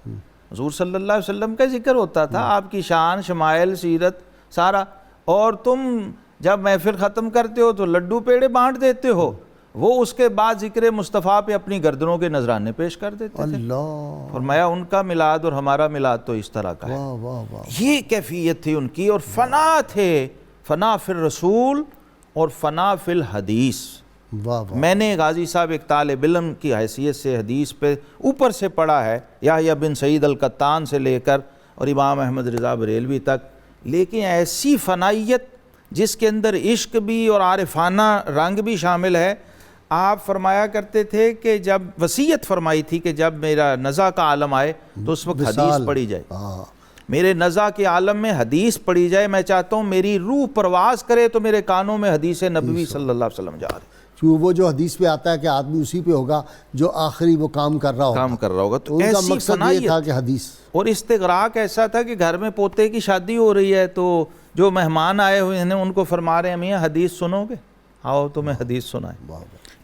حضور صلی اللہ علیہ وسلم کا ذکر ہوتا تھا، آپ کی شان، شمائل، سیرت سارا، اور تم جب محفل ختم کرتے ہو تو لڈو پیڑے بانٹ دیتے ہو، وہ اس کے بعد ذکر مصطفیٰ پہ اپنی گردنوں کے نذرانے پیش کر دیتے تھے۔ فرمایا ان کا میلاد اور ہمارا میلاد تو اس طرح کا ہے۔ یہ کیفیت تھی ان کی، اور فنا تھے، فنا فی الرسول اور فنا فی الحدیث۔ میں نے غازی صاحب ایک طالب علم کی حیثیت سے حدیث پہ اوپر سے پڑھا ہے، یحییٰ بن سعید القطان سے لے کر اور امام احمد رضا بریلوی تک، لیکن ایسی فنائیت جس کے اندر عشق بھی اور عارفانہ رنگ بھی شامل ہے۔ آپ فرمایا کرتے تھے کہ جب وصیت فرمائی تھی کہ جب میرا نزع کا عالم آئے تو اس وقت حدیث پڑھی جائے، میرے نزع کے عالم میں حدیث پڑھی جائے، میں چاہتا ہوں میری روح پرواز کرے تو میرے کانوں میں حدیث نبوی صلی اللہ علیہ وسلم جا رہے۔ وہ جو حدیث پہ آتا ہے کہ آدمی اسی پہ ہوگا جو آخری وہ کام کر رہا ہوگا، تو ان کا مقصد یہ تھا کہ حدیث اور استغراق ایسا تھا کہ گھر میں پوتے کی شادی ہو رہی ہے تو جو مہمان آئے ہوئے ہیں ان کو فرما رہے ہیں میاں حدیث سنو گے، آؤ تمہیں حدیث سنائیں.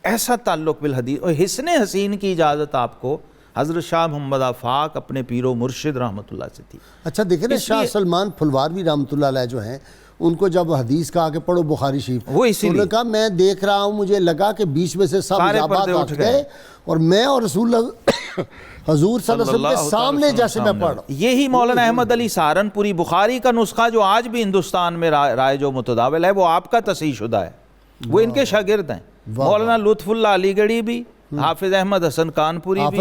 ایسا تعلق بالحدیث. اور حسن حسین کی اجازت آپ کو حضرت شاہ محمد آفاق اپنے پیر و مرشد رحمۃ اللہ سے تھی. اچھا دیکھیں نا شاہ سلمان پھلواروی رحمۃ اللہ علیہ جو ہیں، ان کو جب حدیث کہا کہ پڑھو بخاری شریف، وہ اسی انہوں نے کہا میں دیکھ رہا ہوں، مجھے لگا کہ بیچ میں سے سب اجابات اٹھ گئے اور میں اور رسول اللہ حضور صلی اللہ علیہ وسلم کے سامنے جیسے میں پڑھ رہا ہوں. یہی مولانا احمد علی سہارنپوری بخاری کا نسخہ جو آج بھی ہندوستان میں رائج و متداول ہے، وہ آپ کا تصحیح شدہ ہے، وہ ان کے شاگرد ہیں. مولانا لطف اللہ علی گڑھی بھی، حافظ احمد حسن کانپوری بھی،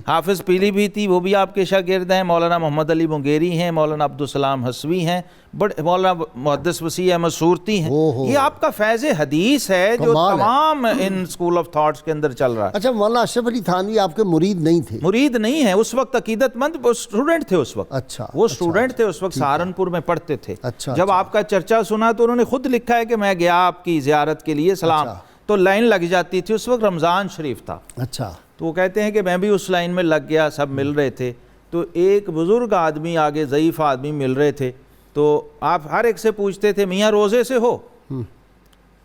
حافظ پیلی بھیتی وہ بھی آپ کے شاگرد ہیں. مولانا محمد علی منگیری ہیں، مولانا عبدالسلام حسوی ہیں، مولانا محدث وسیع احمد صورتی ہیں. یہ آپ کا فیض حدیث ہے جو تمام ان اسکول آف تھاٹس کے اندر چل رہا ہے. اچھا مولانا اشرف علی تھانوی آپ کے مرید نہیں تھے؟ مرید نہیں ہیں، اس وقت عقیدت مند، وہ اسٹوڈنٹ تھے اس وقت. اچھا وہ اسٹوڈنٹ تھے اس وقت، سہارنپور میں پڑھتے تھے. جب آپ کا چرچا سنا تو انہوں نے خود لکھا ہے کہ میں گیا آپ کی زیارت کے لیے، سلام تو لائن لگ جاتی تھی. اس وقت رمضان شریف تھا. اچھا تو وہ کہتے ہیں کہ میں بھی اس لائن میں لگ گیا، سب مل رہے تھے تو ایک بزرگ آدمی آگے، ضعیف آدمی مل رہے تھے تو آپ ہر ایک سے پوچھتے تھے میاں روزے سے ہو؟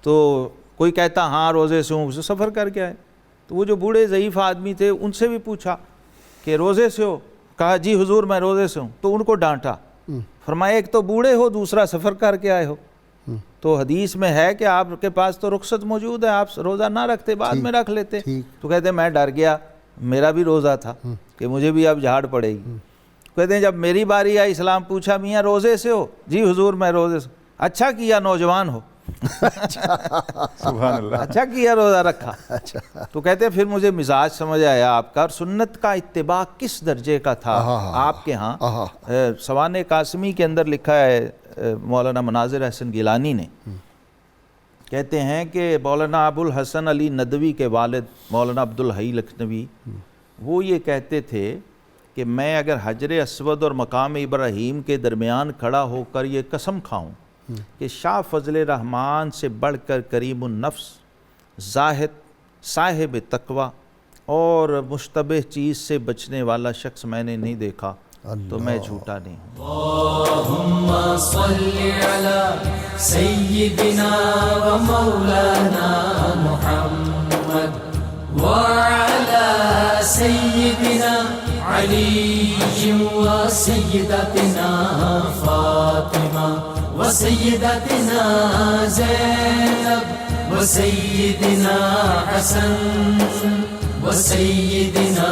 تو کوئی کہتا ہاں روزے سے ہوں، سفر کر کے آئے. تو وہ جو بوڑھے ضعیف آدمی تھے ان سے بھی پوچھا کہ روزے سے ہو؟ کہا جی حضور میں روزے سے ہوں. تو ان کو ڈانٹا، فرمایا ایک تو بوڑھے ہو، دوسرا سفر کر کے آئے ہو. تو حدیث میں ہے کہ آپ کے پاس تو رخصت موجود ہے، آپ روزہ نہ رکھتے، بعد میں رکھ لیتے. تو کہتے ہیں میں ڈر گیا، میرا بھی روزہ تھا کہ مجھے بھی اب جھاڑ پڑے گی. کہتے ہیں جب میری باری آئی، اسلام پوچھا میاں روزے سے ہو؟ جی حضور میں روزے سے. اچھا کیا نوجوان ہو، سبحان اللہ، اچھا کیا روزہ رکھا. تو کہتے ہیں پھر مجھے مزاج سمجھ آیا آپ کا، اور سنت کا اتباع کس درجے کا تھا آپ کے ہاں. سوانح قاسمی کے اندر لکھا ہے مولانا مناظر احسن گیلانی نے، کہتے ہیں کہ مولانا ابو الحسن علی ندوی کے والد مولانا عبدالحی لکھنوی، وہ یہ کہتے تھے کہ میں اگر حجر اسود اور مقام ابراہیم کے درمیان کھڑا ہو کر یہ قسم کھاؤں کہ شاہ فضل رحمان سے بڑھ کر کریم النفس، زاہد، صاحب تقوی اور مشتبہ چیز سے بچنے والا شخص میں نے نہیں دیکھا تو میں جھوٹا نہیں ہوں. اللہم صلی علی سیدنا و مولانا محمد وعلی سیدنا علی و سیدتنا فاطمہ و سیدتنا زینب و سیدنا حسن و سیدنا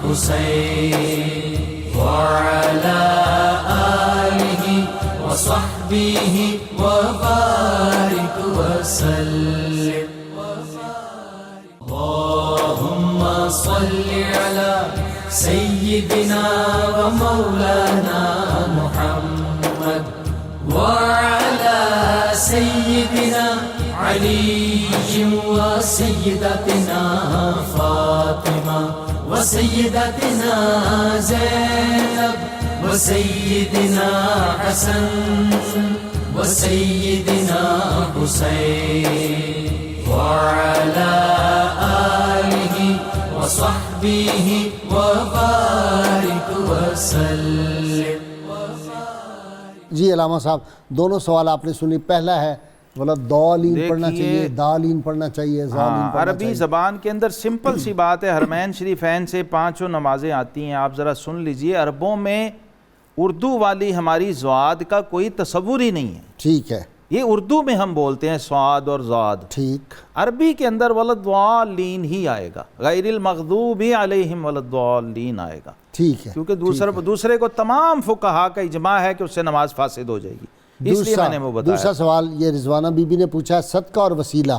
حسین وعلى آله وصحبه وبارك وسلم. اللهم صل على سيدنا ومولانا محمد وعلى سيدنا علي وسيدتنا فاطمة وسيدتنا زينب وسيدنا حسن وسيدنا حسين وعلى آله وصحبه وبارك وسلم. جی علامہ صاحب دونوں سوال آپ نے سنی. پہلا ہے ضالین پڑھنا چاہیے، دالین پڑھنا چاہیے، عربی زبان کے اندر سمپل سی بات ہے. حرمین شریفین سے 5 نمازیں آتی ہیں، آپ ذرا سن لیجئے. عربوں میں اردو والی ہماری زواد کا کوئی تصور ہی نہیں ہے. ٹھیک ہے، یہ اردو میں ہم بولتے ہیں سواد اور زاد. ٹھیک. عربی کے اندر ولضالین ہی آئے گا، غیر المغضوب علیہم ولضالین آئے گا. ٹھیک ہے، کیونکہ دوسرے کو تمام فقہا کا اجماع ہے کہ اس سے نماز فاسد ہو جائے گی، اس لیے میں نے وہ بتایا. دوسرا سوال یہ رضوانہ بی بی نے پوچھا ہے، صدقہ اور وسیلہ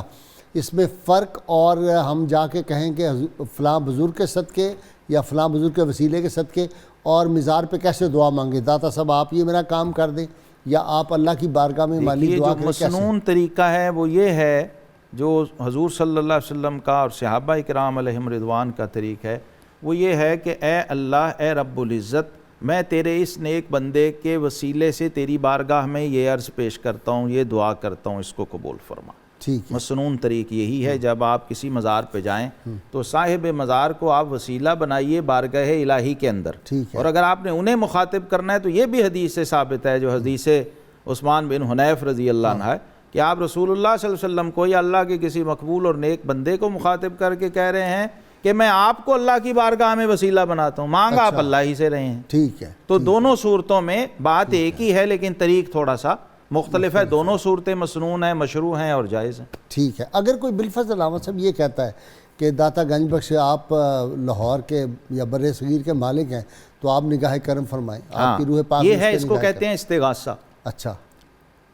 اس میں فرق، اور ہم جا کے کہیں کہ فلاں بزرگ کے صدقے یا فلاں بزرگ کے وسیلے کے صدقے، اور مزار پہ کیسے دعا مانگے؟ داتا صاحب آپ یہ میرا کام کر دیں، یا آپ اللہ کی بارگاہ میں مالی دعا کریں. جو مسنون طریقہ ہے وہ یہ ہے جو حضور صلی اللہ علیہ وسلم کا اور صحابہ کرام علیہم رضوان کا طریقہ ہے، وہ یہ ہے کہ اے اللہ، اے رب العزت، میں تیرے اس نیک بندے کے وسیلے سے تیری بارگاہ میں یہ عرض پیش کرتا ہوں، یہ دعا کرتا ہوں، اس کو قبول فرما. ٹھیک ہے، مسنون طریق یہی ہے، جب آپ کسی مزار پہ جائیں تو صاحب مزار کو آپ وسیلہ بنائیے بارگاہ الہی کے اندر، ٹھیک ہے، اور اگر آپ نے انہیں مخاطب کرنا ہے تو یہ بھی حدیث سے ثابت ہے، جو حدیث عثمان بن حنیف رضی اللہ عنہ ہے، کہ آپ رسول اللہ صلی اللہ علیہ وسلم کو یا اللہ کے کسی مقبول اور نیک بندے کو مخاطب کر کے کہہ رہے ہیں کہ میں آپ کو اللہ کی بارگاہ میں وسیلہ بناتا ہوں، مانگا آپ اللہ ہی سے رہے ہیں۔ ٹھیک ہے، تو دونوں صورتوں میں بات ایک ہی ہے، لیکن طریق تھوڑا سا مختلف ہے، دونوں صورتیں مسنون ہیں، مشروع ہیں اور جائز ہیں۔ ٹھیک ہے۔ اگر کوئی بالفضل احمد صاحب یہ کہتا ہے کہ داتا گنج بخش آپ لاہور کے یا بر صغیر کے مالک ہیں تو آپ نگاہ کرم فرمائیں، آپ کی روح پاک یہ ہے، اس کو کہتے ہیں استغاثہ۔ اچھا،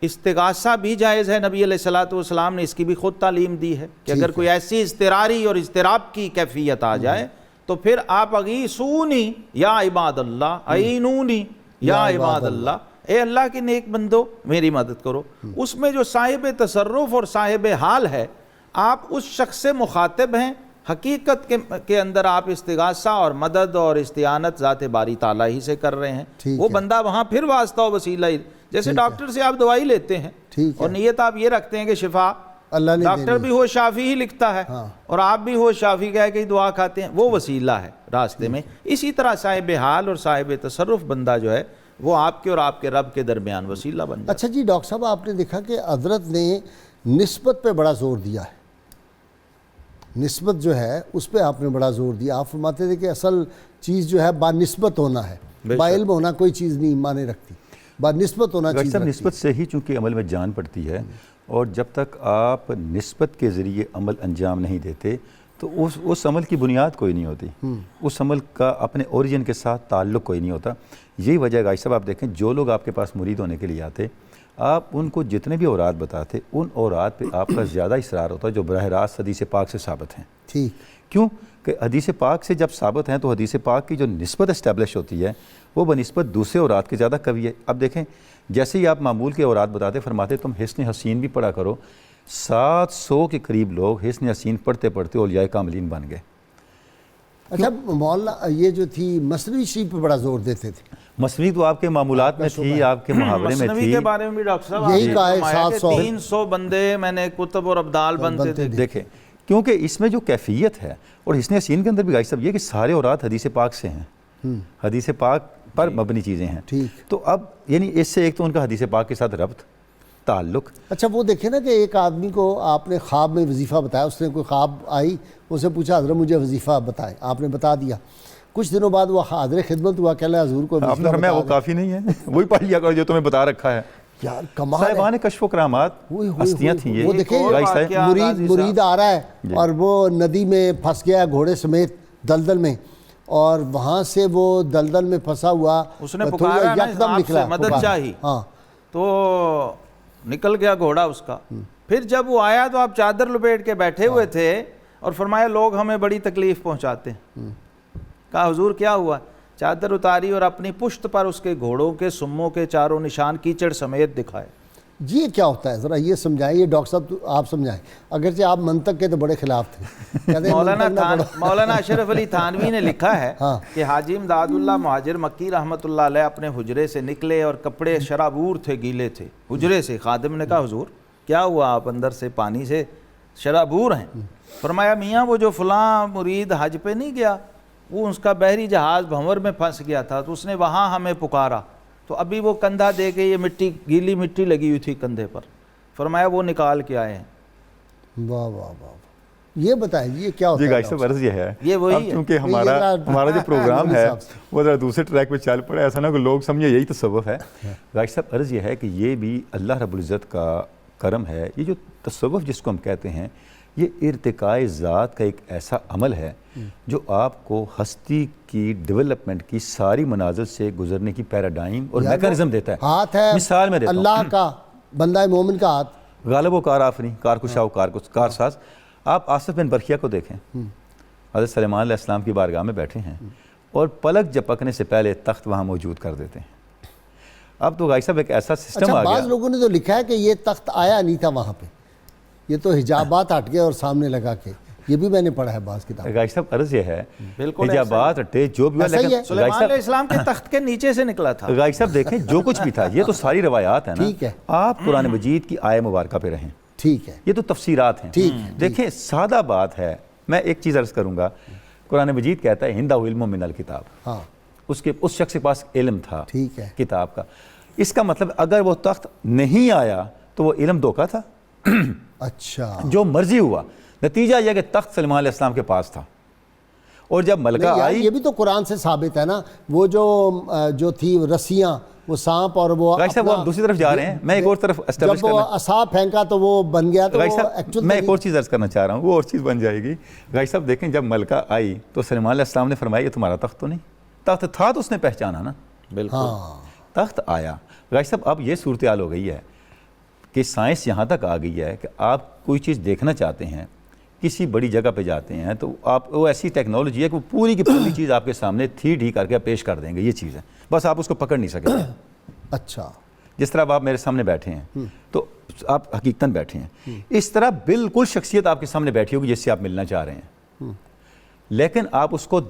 استغاثہ بھی جائز ہے، نبی علیہ السلام نے اس کی بھی خود تعلیم دی ہے کہ اگر کوئی ایسی اضطراری اور اضطراب کی کیفیت آ جائے تو پھر آپ اغیثونی یا عباد اللہ، اعینونی یا عباد اللہ، اے اللہ کے نیک بندو میری مدد کرو۔ اس میں جو صاحب تصرف اور صاحب حال ہے، آپ اس شخص سے مخاطب ہیں، حقیقت کے اندر آپ استغاثہ اور مدد اور استعانت ذات باری تعالیٰ ہی سے کر رہے ہیں، وہ بندہ وہاں پھر واسطہ و وسیلہ ہی، جیسے ڈاکٹر سے آپ دوائی لیتے ہیں اور نیت آپ یہ رکھتے ہیں کہ شفا اللہ نے ڈاکٹر بھی ہو شافی ہی لکھتا ہے اور آپ بھی ہو شافی کہہ کے دعا کھاتے ہیں، وہ وسیلہ ہے راستے میں۔ اسی طرح صاحب حال اور صاحب تصرف بندہ جو ہے وہ آپ کے اور آپ کے رب کے درمیان وسیلہ بن جاتا ہے۔ اچھا جی ڈاکٹر صاحب، آپ نے دیکھا کہ حضرت نے نسبت پہ بڑا زور دیا ہے، نسبت جو ہے اس پہ آپ نے بڑا زور دیا۔ آپ فرماتے تھے کہ اصل چیز جو ہے با نسبت ہونا ہے، با علم ہونا کوئی چیز نہیں مانے رکھتی، با نسبت ہونا چیز رکھتی۔ نسبت سے ہی چونکہ عمل میں جان پڑتی ہے، اور جب تک آپ نسبت کے ذریعے عمل انجام نہیں دیتے تو اس عمل کی بنیاد کوئی نہیں ہوتی، اس عمل کا اپنے اوریجن کے ساتھ تعلق کوئی نہیں ہوتا۔ یہی وجہ ہے صاحب، آپ دیکھیں جو لوگ آپ کے پاس مرید ہونے کے لیے آتے، آپ ان کو جتنے بھی اوراد بتاتے، ان اوراد پہ آپ کا زیادہ اصرار ہوتا ہے جو براہ راست حدیث پاک سے ثابت ہیں۔ ٹھیک، کیوں کہ حدیث پاک سے جب ثابت ہیں تو حدیث پاک کی جو نسبت اسٹیبلش ہوتی ہے وہ بنسبت دوسرے اوراد کے زیادہ قوی ہے۔ اب دیکھیں، جیسے ہی آپ معمول کے اوراد بتاتے، فرماتے تم حسن حسین بھی پڑھا کرو، 700 کے قریب لوگ حسن حسین پڑھتے پڑھتے اولیاء کاملین بن گئے۔ اچھا مولانا یہ جو تھی مثنوی شریف پہ بڑا زور دیتے تھے، مثنوی تو آپ کے معمولات میں تھی، آپ کے محاورے میں مثنوی تھی، کے بارے میں بھی ڈاکٹر صاحب یہی کہا ہے 700 300 بندے میں نے کتب اور ابدال بنتے تھے۔ دیکھیں کیونکہ اس میں جو کیفیت ہے، اور حسن حسین کے اندر بھی صاحب یہ کہ سارے اوراد حدیث پاک سے ہیں، حدیث پاک پر مبنی چیزیں ہیں۔ ٹھیک، تو اب یعنی اس سے ایک تو ان کا حدیث پاک کے ساتھ ربط، تعلق۔ اچھا وہ دیکھیں نا کہ ایک آدمی کو آپ نے خواب میں وظیفہ بتایا، اس نے کوئی خواب آئی، اس سے پوچھا حضرت مجھے وظیفہ بتائیں، آپ نے بتا دیا، کچھ دنوں بعد وہ حاضر خدمت ہوا، کہہ لیا حضور کو آپ نے فرمایا وہ کافی نہیں ہے، وہی پڑھ لیا کرو جو تمہیں بتا رکھا ہے۔ یار کمال ہے، صاحبان کشف و کرامات ہستیاں تھیں یہ۔ وہ دیکھیں مرید آ رہا ہے اور وہ ندی میں پھنس گیا گھوڑے سمیت دلدل میں، اور وہاں سے وہ دلدل میں پھنسا ہوا اس نے پکارا نا سے مدد چاہی، تو نکل گیا گھوڑا اس کا۔ پھر جب وہ آیا تو آپ چادر لپیٹ کے بیٹھے ہوئے تھے اور فرمایا لوگ ہمیں بڑی تکلیف پہنچاتے ہیں۔ کہا حضور کیا ہوا؟ چادر اتاری اور اپنی پشت پر اس کے گھوڑوں کے سموں کے چاروں نشان کیچڑ سمیت دکھائے۔ یہ کیا ہوتا ہے ذرا یہ سمجھائیں، یہ ڈاکٹر صاحب آپ سمجھائیں، اگرچہ آپ منطق کے تو بڑے خلاف تھے۔ مولانا اشرف علی تھانوی نے لکھا ہے کہ حاجی امداد اللہ مہاجر مکی رحمۃ اللہ علیہ اپنے حجرے سے نکلے اور کپڑے شرابور تھے، گیلے تھے حجرے سے۔ خادم نے کہا حضور کیا ہوا؟ آپ اندر سے پانی سے شرابور ہیں۔ فرمایا میاں وہ جو فلاں مرید حج پہ نہیں گیا، وہ اس کا بحری جہاز بھنور میں پھنس گیا تھا، تو اس نے وہاں ہمیں پکارا، تو ابھی وہ کندھا دے کے یہ مٹی گیلی مٹی لگی ہوئی تھی کندھے پر، فرمایا وہ نکال کے آئے ہیں۔ واہ واہ واہ، یہ بتائیں یہ کیا ہوتا ہے؟ جی صاحب عرض یہ ہے، یہ وہی ہے کیونکہ ہمارا جو پروگرام ہے وہ ذرا دوسرے ٹریک پہ چل پڑے، ایسا نہ کہ لوگ سمجھے یہی تصوف ہے۔ صاحب عرض یہ ہے کہ یہ بھی اللہ رب العزت کا کرم ہے۔ یہ جو تصوف جس کو ہم کہتے ہیں، یہ ارتقاء ذات کا ایک ایسا عمل ہے جو آپ کو ہستی کی ڈیولپمنٹ کی ساری منازل سے گزرنے کی پیراڈائم اور میکانزم دیتا ہے۔ ہاتھ ہے مثال میں دیتا ہوں، اللہ کا، بندہ مومن کا ہاتھ، غالب و کار آفریں، کارکشا و کارساز۔ آپ آصف بن برخیہ کو دیکھیں، حضرت سلیمان علیہ السلام کی بارگاہ میں بیٹھے ہیں اور پلک جھپکنے سے پہلے تخت وہاں موجود کر دیتے ہیں۔ اب تو صاحب ایک ایسا سسٹم آ گیا۔ بعض لوگوں نے تو لکھا ہے کہ یہ تخت آیا نہیں تھا وہاں پہ، یہ تو حجابات ہٹ گئے اور سامنے لگا کے، یہ بھی میں نے پڑھا ہے بعض کتاب۔ صاحب عرض یہ ہے بالکل حجابات ہٹے جو بھی، لیکن سلیمان علیہ السلام کے تخت کے نیچے سے نکلا تھا۔ صاحب دیکھیں جو کچھ بھی تھا یہ تو ساری روایات ہیں نا، ٹھیک ہے، آپ قرآن مجید کی آیہ مبارکہ پہ رہیں۔ ٹھیک ہے، یہ تو تفسیرات ہیں. دیکھیں سادہ بات ہے، میں ایک چیز عرض کروں گا. قرآن مجید کہتا ہے ہندہ علم من الکتاب، ہاں اس شخص کے پاس علم تھا ٹھیک ہے، کتاب کا. اس کا مطلب اگر وہ تخت نہیں آیا تو وہ علم دھوکا تھا. اچھا جو مرضی ہوا، نتیجہ یہ کہ تخت سلیمان علیہ السلام کے پاس تھا. اور جب ملکہ آئی، یہ بھی تو قرآن سے ثابت ہے نا، وہ جو تھی رسیاں، وہ سانپ اور وہ صاحب وہ ہم دوسری طرف جا رہے ہیں. میں ایک اور طرف اسٹیبلش جب وہ عصا پھینکا تو وہ بن گیا. تو میں ایک اور چیز عرض کرنا چاہ رہا ہوں، وہ اور چیز بن جائے گی. غازی صاحب دیکھیں جب ملکہ آئی تو سلیمان علیہ السلام نے فرمایا یہ تمہارا تخت تو نہیں. تخت تھا تو اس نے پہچانا نا. بالکل تخت آیا. غازی صاحب اب یہ صورتحال ہو گئی ہے کہ سائنس یہاں تک آ گئی ہے کہ آپ کوئی چیز دیکھنا چاہتے ہیں، کسی بڑی جگہ پہ جاتے ہیں تو آپ وہ ایسی ٹیکنالوجی ہے کہ وہ پوری کی پوری چیز آپ کے سامنے 3D کر کے پیش کر دیں گے. یہ چیز ہے، بس آپ اس کو پکڑ نہیں سکیں. اچھا جس طرح آپ میرے سامنے بیٹھے ہیں تو آپ حقیقتاً بیٹھے ہیں، اس طرح بالکل شخصیت آپ کے سامنے بیٹھی ہوگی جس سے آپ ملنا چاہ رہے ہیں، لیکن آپ اس کو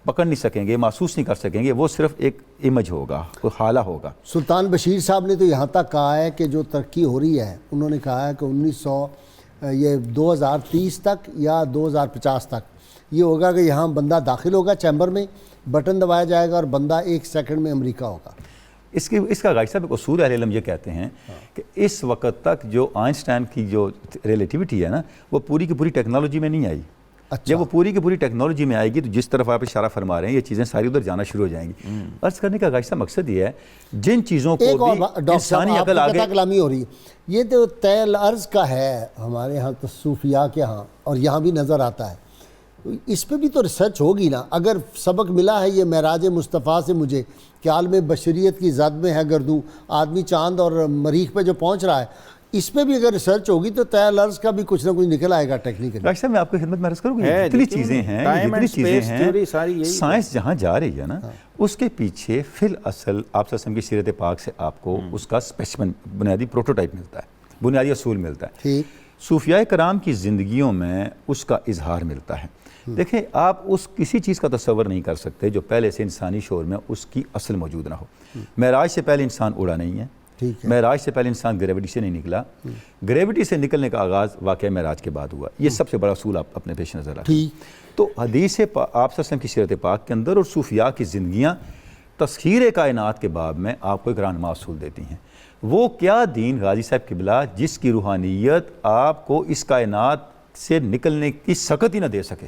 پکڑ نہیں سکیں گے، محسوس نہیں کر سکیں گے. وہ صرف ایک امیج ہوگا، کوئی حالہ ہوگا. سلطان بشیر صاحب نے تو یہاں تک کہا ہے کہ جو ترقی ہو رہی ہے، انہوں نے کہا ہے کہ 2030 تک یا 2050 تک یہ ہوگا کہ یہاں بندہ داخل ہوگا چیمبر میں، بٹن دبایا جائے گا اور بندہ 1 سیکنڈ میں امریکہ ہوگا. اس کا غازی صاحب ایک اصول اہل علم یہ کہتے ہیں کہ اس وقت تک جو آئنسٹائن کی جو ریلیٹیوٹی ہے نا، وہ پوری کی پوری ٹیکنالوجی میں نہیں آئی. جب وہ پوری کی پوری ٹیکنالوجی میں آئے گی تو جس طرف آپ اشارہ فرما رہے ہیں یہ چیزیں ساری ادھر جانا شروع ہو جائیں گی. عرض کرنے کا غازی صاحب مقصد یہ ہے جن چیزوں کو بھی انسانی عقل آگے کلامی ہو رہی ہے، یہ تو طے الارض کا ہے ہمارے ہاں تو صوفیاء کے ہاں، اور یہاں بھی نظر آتا ہے. اس پہ بھی تو ریسرچ ہوگی نا. اگر سبق ملا ہے یہ معراج مصطفیٰ سے مجھے کہ عالم بشریت کی زد میں ہے گردوں، آدمی چاند اور مریخ پہ جو پہنچ رہا ہے، اس پہ بھی اگر ریسرچ ہوگی تو طے الارض کا بھی کچھ نہ کچھ نکل آئے گا ٹیکنیکلی. ڈاکٹر صاحب میں آپ کی خدمت میں عرض کروں گی، جتنی چیزیں ہیں سائنس جہاں جا رہی ہے نا، اس کے پیچھے فی الاصل آپ صلی اللہ علیہ وسلم کی سیرت پاک سے آپ کو اس کا اسپیسیمن بنیادی پروٹوٹائپ ملتا ہے، بنیادی اصول ملتا ہے. صوفیاء کرام کی زندگیوں میں اس کا اظہار ملتا ہے. دیکھیں آپ اس کسی چیز کا تصور نہیں کر سکتے جو پہلے سے انسانی شعور میں اس کی اصل موجود نہ ہو. معراج سے پہلے انسان اڑا نہیں ہے، معراج سے پہلے انسان گریوٹی سے نہیں نکلا، گریوٹی سے نکلنے کا آغاز واقعہ معراج کے بعد ہوا. یہ سب سے بڑا اصول آپ اپنے پیش نظر رکھیں. تو حدیث آپ صلی اللہ علیہ وسلم کی سیرت پاک کے اندر اور صوفیاء کی زندگیاں تسخیر کائنات کے باب میں آپ کو ایک رہنما اصول دیتی ہیں. وہ کیا دین غازی صاحب قبلہ جس کی روحانیت آپ کو اس کائنات سے نکلنے کی سکت ہی نہ دے سکے،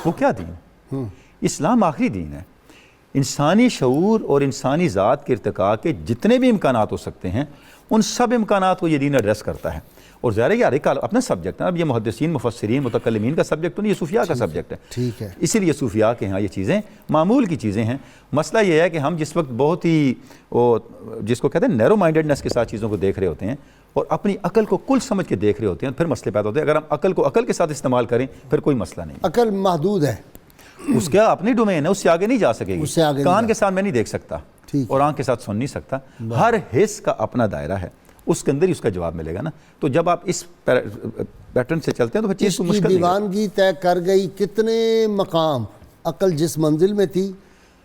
وہ کیا دین؟ اسلام آخری دین ہے. انسانی شعور اور انسانی ذات کے ارتقاء کے جتنے بھی امکانات ہو سکتے ہیں ان سب امکانات کو یہ دین ایڈریس کرتا ہے. اور ظاہر ہے یہ ہر ایک اپنا سبجیکٹ ہے. اب یہ محدثین، مفسرین، متکلمین کا سبجیکٹ تو نہیں، یہ صوفیاء کا سبجیکٹ ہے. ٹھیک ہے، اسی لیے صوفیاء کے ہاں یہ چیزیں معمول کی چیزیں ہیں. مسئلہ یہ ہے کہ ہم جس وقت بہت ہی جس کو کہتے ہیں نیرو مائنڈڈنس کے ساتھ چیزوں کو دیکھ رہے ہوتے ہیں اور اپنی عقل کو کل سمجھ کے دیکھ رہے ہوتے ہیں، پھر مسئلے پیدا ہوتے ہیں. اگر ہم عقل کو عقل کے ساتھ استعمال کریں پھر کوئی مسئلہ نہیں. عقل محدود ہے، اس کا اپنی ڈومین ہے، اس سے آگے نہیں جا سکے گی. کان کے ساتھ میں نہیں دیکھ سکتا اور آنکھ کے ساتھ سن نہیں سکتا. ہر حص کا اپنا دائرہ ہے، اس کے اندر ہی اس کا جواب ملے گا نا. تو جب آپ اس پیٹرن سے چلتے ہیں تو پھر چیز کو مشکل نہیں ہے. دیوانگی طے کر گئی کتنے مقام، عقل جس منزل میں تھی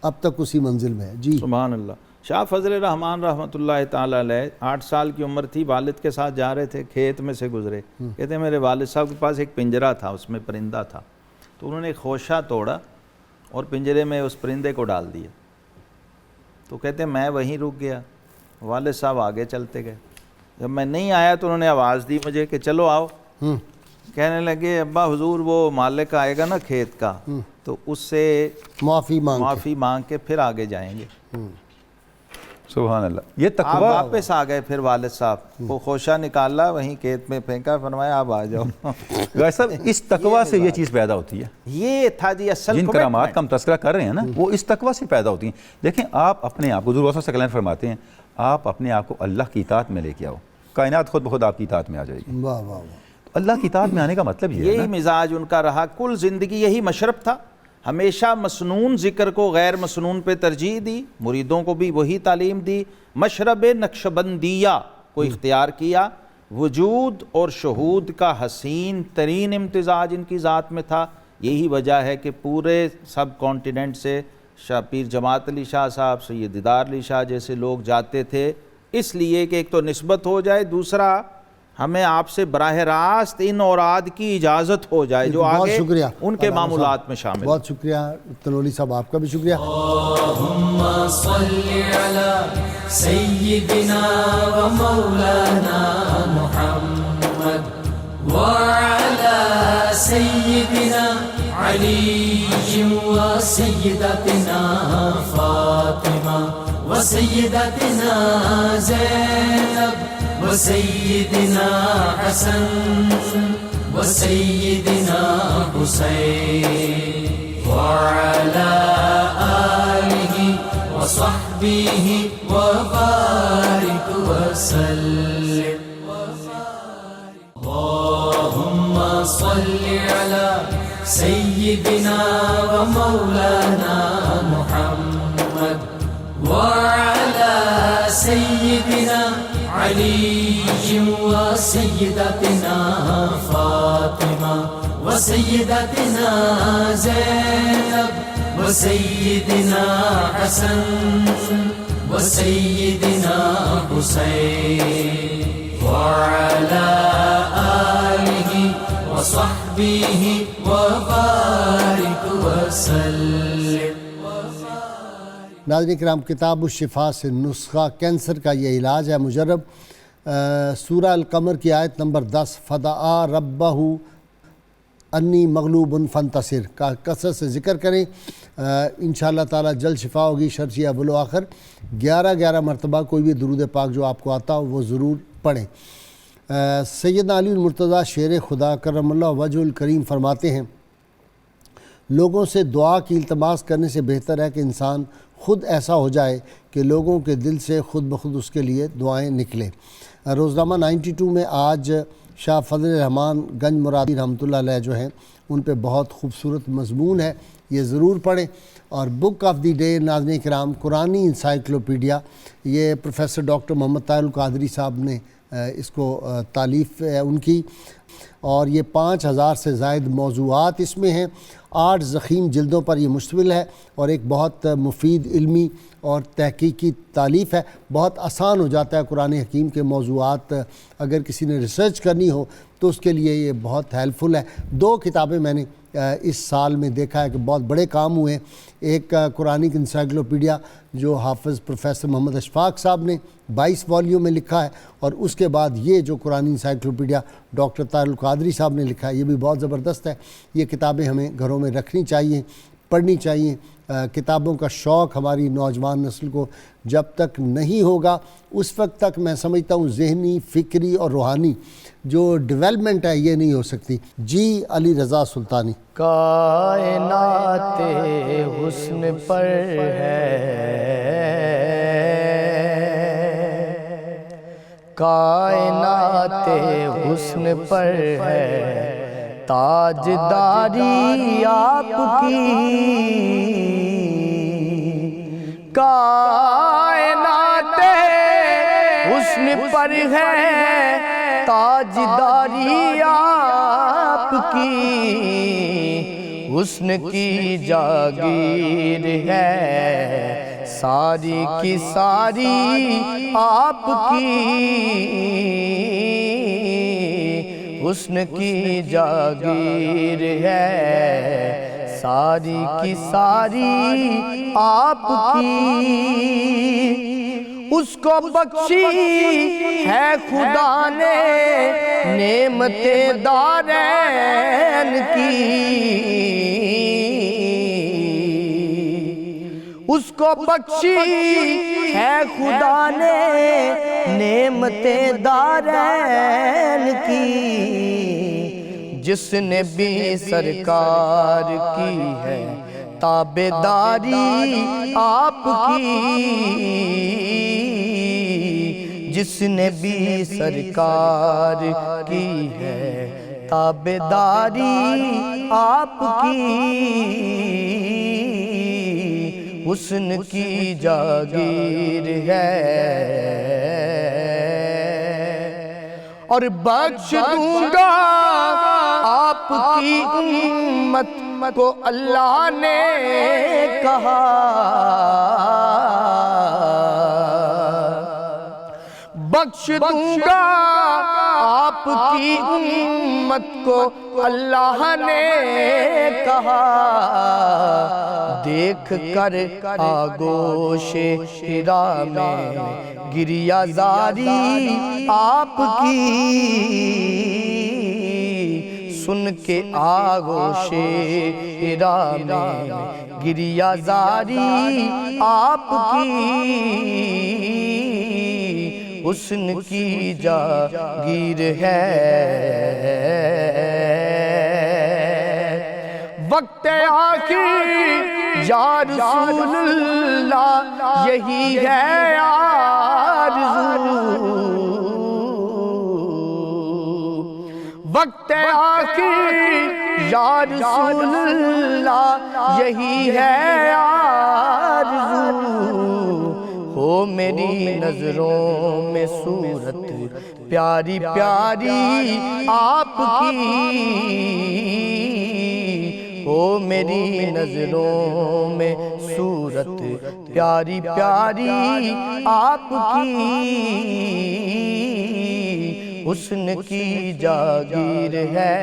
اب تک اسی منزل میں ہے. جی سبحان اللہ. شاہ فضل الرحمان رحمۃ اللہ تعالی علیہ 8 سال کی عمر تھی، والد کے ساتھ جا رہے تھے، کھیت میں سے گزرے. کہتے ہیں میرے والد صاحب کے پاس ایک پنجرا تھا، اس میں پرندہ تھا، تو انہوں نے ایک خوشہ توڑا اور پنجرے میں اس پرندے کو ڈال دیا. تو کہتے ہیں میں وہیں رک گیا، والد صاحب آگے چلتے گئے. جب میں نہیں آیا تو انہوں نے آواز دی مجھے کہ چلو آؤ. کہنے لگے ابا حضور وہ مالک آئے گا نا کھیت کا تو اس سے معافی مانگ کے پھر آگے جائیں گے. سبحان اللہ. یہ تقویٰ واپس آ گئے. پھر والد صاحب وہ خوشہ نکالا، وہیں کھیت میں پھینکا، فرمایا آپ آ جاؤ. غازی صاحب اس تقویٰ سے یہ چیز پیدا ہوتی ہے. یہ تھا جی اصل جن کرامات کا ہم تذکرہ کر رہے ہیں نا، وہ اس تقویٰ سے پیدا ہوتی ہیں. دیکھیں آپ اپنے آپ کو، حضور صلی اللہ علیہ وسلم فرماتے ہیں آپ اپنے آپ کو اللہ کی اطاعت میں لے کے آؤ، کائنات خود بخود آپ کی اطاعت میں آ جائے گی. واہ واہ. اللہ کی اطاعت میں آنے کا مطلب یہ ہے یہی مزاج ان کا رہا. کل زندگی یہی مشرب تھا. ہمیشہ مسنون ذکر کو غیر مسنون پہ ترجیح دی، مریدوں کو بھی وہی تعلیم دی. مشرب نقشبندیہ کو اختیار کیا. وجود اور شہود کا حسین ترین امتزاج ان کی ذات میں تھا. یہی وجہ ہے کہ پورے سب کانٹیننٹ سے شاہ پیر جماعت علی شاہ صاحب، سید دیدار علی شاہ جیسے لوگ جاتے تھے، اس لیے کہ ایک تو نسبت ہو جائے، دوسرا ہمیں آپ سے براہ راست ان اوراد کی اجازت ہو جائے جو آگے ان کے معمولات میں شامل. بہت شکریہ تنولی صاحب، آپ کا بھی شکریہ. اللہم صلی علی سیدنا و مولانا محمد وعلی سیدنا علی و سیدتنا فاطمہ و سیدتنا زینب و سیدنا حسن و سیدنا حسین وعلى آله وصحبه وبارك وسلم. اللهم صل على سيدنا ومولانا محمد وعلى سيدنا علي وسيدتنا فاطمة وسيدتنا زينب وسيدنا حسن وسيدنا حسين وعلى آله وصحبه وبارك وسلم. ناظرین کرام، کتاب الشفا سے نسخہ کینسر کا یہ علاج ہے مجرب. سورہ القمر کی آیت نمبر 10 فدعا ربہ انی مغلوب فانتصر کا کثرت سے ذکر کریں. انشاءاللہ تعالی جلد شفا ہوگی. شرچی اول و آخر 11 مرتبہ کوئی بھی درود پاک جو آپ کو آتا ہو وہ ضرور پڑھیں. سیدنا علی المرتضیٰ شیر خدا کرم اللہ وجہ الکریم فرماتے ہیں لوگوں سے دعا کی التماس کرنے سے بہتر ہے کہ انسان خود ایسا ہو جائے کہ لوگوں کے دل سے خود بخود اس کے لیے دعائیں نکلیں. روزنامہ 92 میں آج شاہ فضل الرحمان گنج مرادی رحمۃ اللہ علیہ جو ہیں ان پہ بہت خوبصورت مضمون ہے، یہ ضرور پڑھیں. اور بک آف دی ڈے ناظرین کرام قرآنی انسائیکلوپیڈیا، یہ پروفیسر ڈاکٹر محمد طاہر القادری صاحب نے اس کو تالیف ہے ان کی، اور یہ 5000 سے زائد موضوعات اس میں ہیں. 8 ضخیم جلدوں پر یہ مشتمل ہے اور ایک بہت مفید علمی اور تحقیقی تالیف ہے. بہت آسان ہو جاتا ہے قرآن حکیم کے موضوعات اگر کسی نے ریسرچ کرنی ہو تو اس کے لیے یہ بہت ہیلپفل ہے. 2 کتابیں میں نے اس سال میں دیکھا ہے کہ بہت بڑے کام ہوئے. ایک قرآن انسائیکلوپیڈیا جو حافظ پروفیسر محمد اشفاق صاحب نے 22 والیوم میں لکھا ہے، اور اس کے بعد یہ جو قرآن انسائیکلوپیڈیا ڈاکٹر طاہر القادری صاحب نے لکھا ہے یہ بھی بہت زبردست ہے. یہ کتابیں ہمیں گھروں میں رکھنی چاہیے، پڑھنی چاہیے. کتابوں کا شوق ہماری نوجوان نسل کو جب تک نہیں ہوگا اس وقت تک میں سمجھتا ہوں ذہنی، فکری اور روحانی جو ڈیولپمنٹ ہے یہ نہیں ہو سکتی. جی علی رضا سلطانی. کائنات حسن پر ہے، کائنات حسن پر ہے تاجداری آپ کی، کائنات حسن پر ہے تاجداری آپ کی، حسن کی جاگیر ہے ساری کی ساری آپ کی، حسن کی جاگیر ہے ساری کی ساری آپ کی. اس کو بخشی ہے خدا نے نعمت دارین کی، اس کو بخشی ہے خدا نے نعمت دارین کی، جس نے بھی سرکار کی ہے تابعداری آپ کی، جس نے بھی سرکار کی ہے تابعداری آپ کی، حسن کی جاگیر ہے. اور بخش دوں گا آپ کی امت کو اللہ نے کہا، بخش دوں گا آپ کی امت کو اللہ نے کہا، دیکھ کر آگوش حرا میں گریہ زاری آپ کی، سن کے آگوش حرا میں گریہ زاری آپ کی، حسن کی جاگیر ہے، وقت آخر یا رسول اللہ یہی ہے آرزو، وقت آخر یا رسول اللہ یہی ہے آرزو، ہو میری نظروں میں صورت پیاری پیاری آپ کی، ہو میری نظروں میں صورت پیاری پیاری آپ کی، حسن کی جاگیر ہے،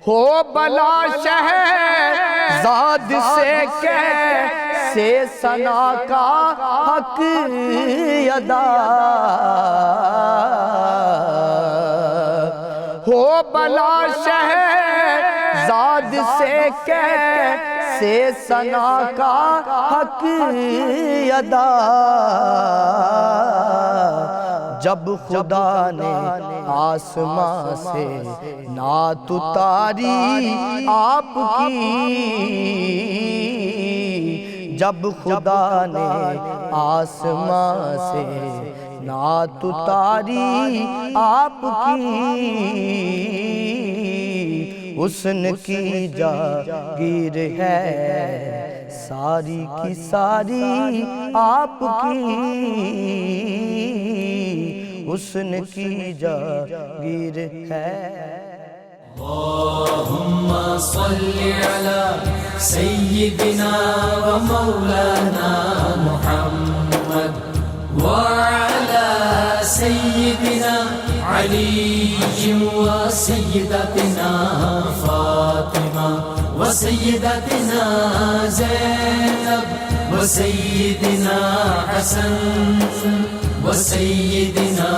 ہو بلا شہزاد سے کیسے ثنا کا حق ادا، ہو بلا شہزاد سے کیسے ثنا کا حق ادا، جب خدا نے آسمان سے نعت اتاری آپ کی، جب خدا نے آسمان سے نعت اتاری آپ کی، حسن کی جاگیر ہے ساری کی ساری آپ کی، حسن کی جاگیر ہے۔ اللہم صلی علی سیدنا و مولانا محمد وعلی سیدنا علی و سیدتنا فاطمہ و سیدتنا زینب و سیدنا حسن و سیدنا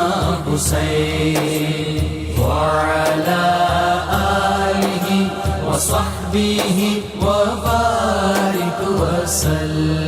حسین وعلى آله وصحبه وبارك وسلم۔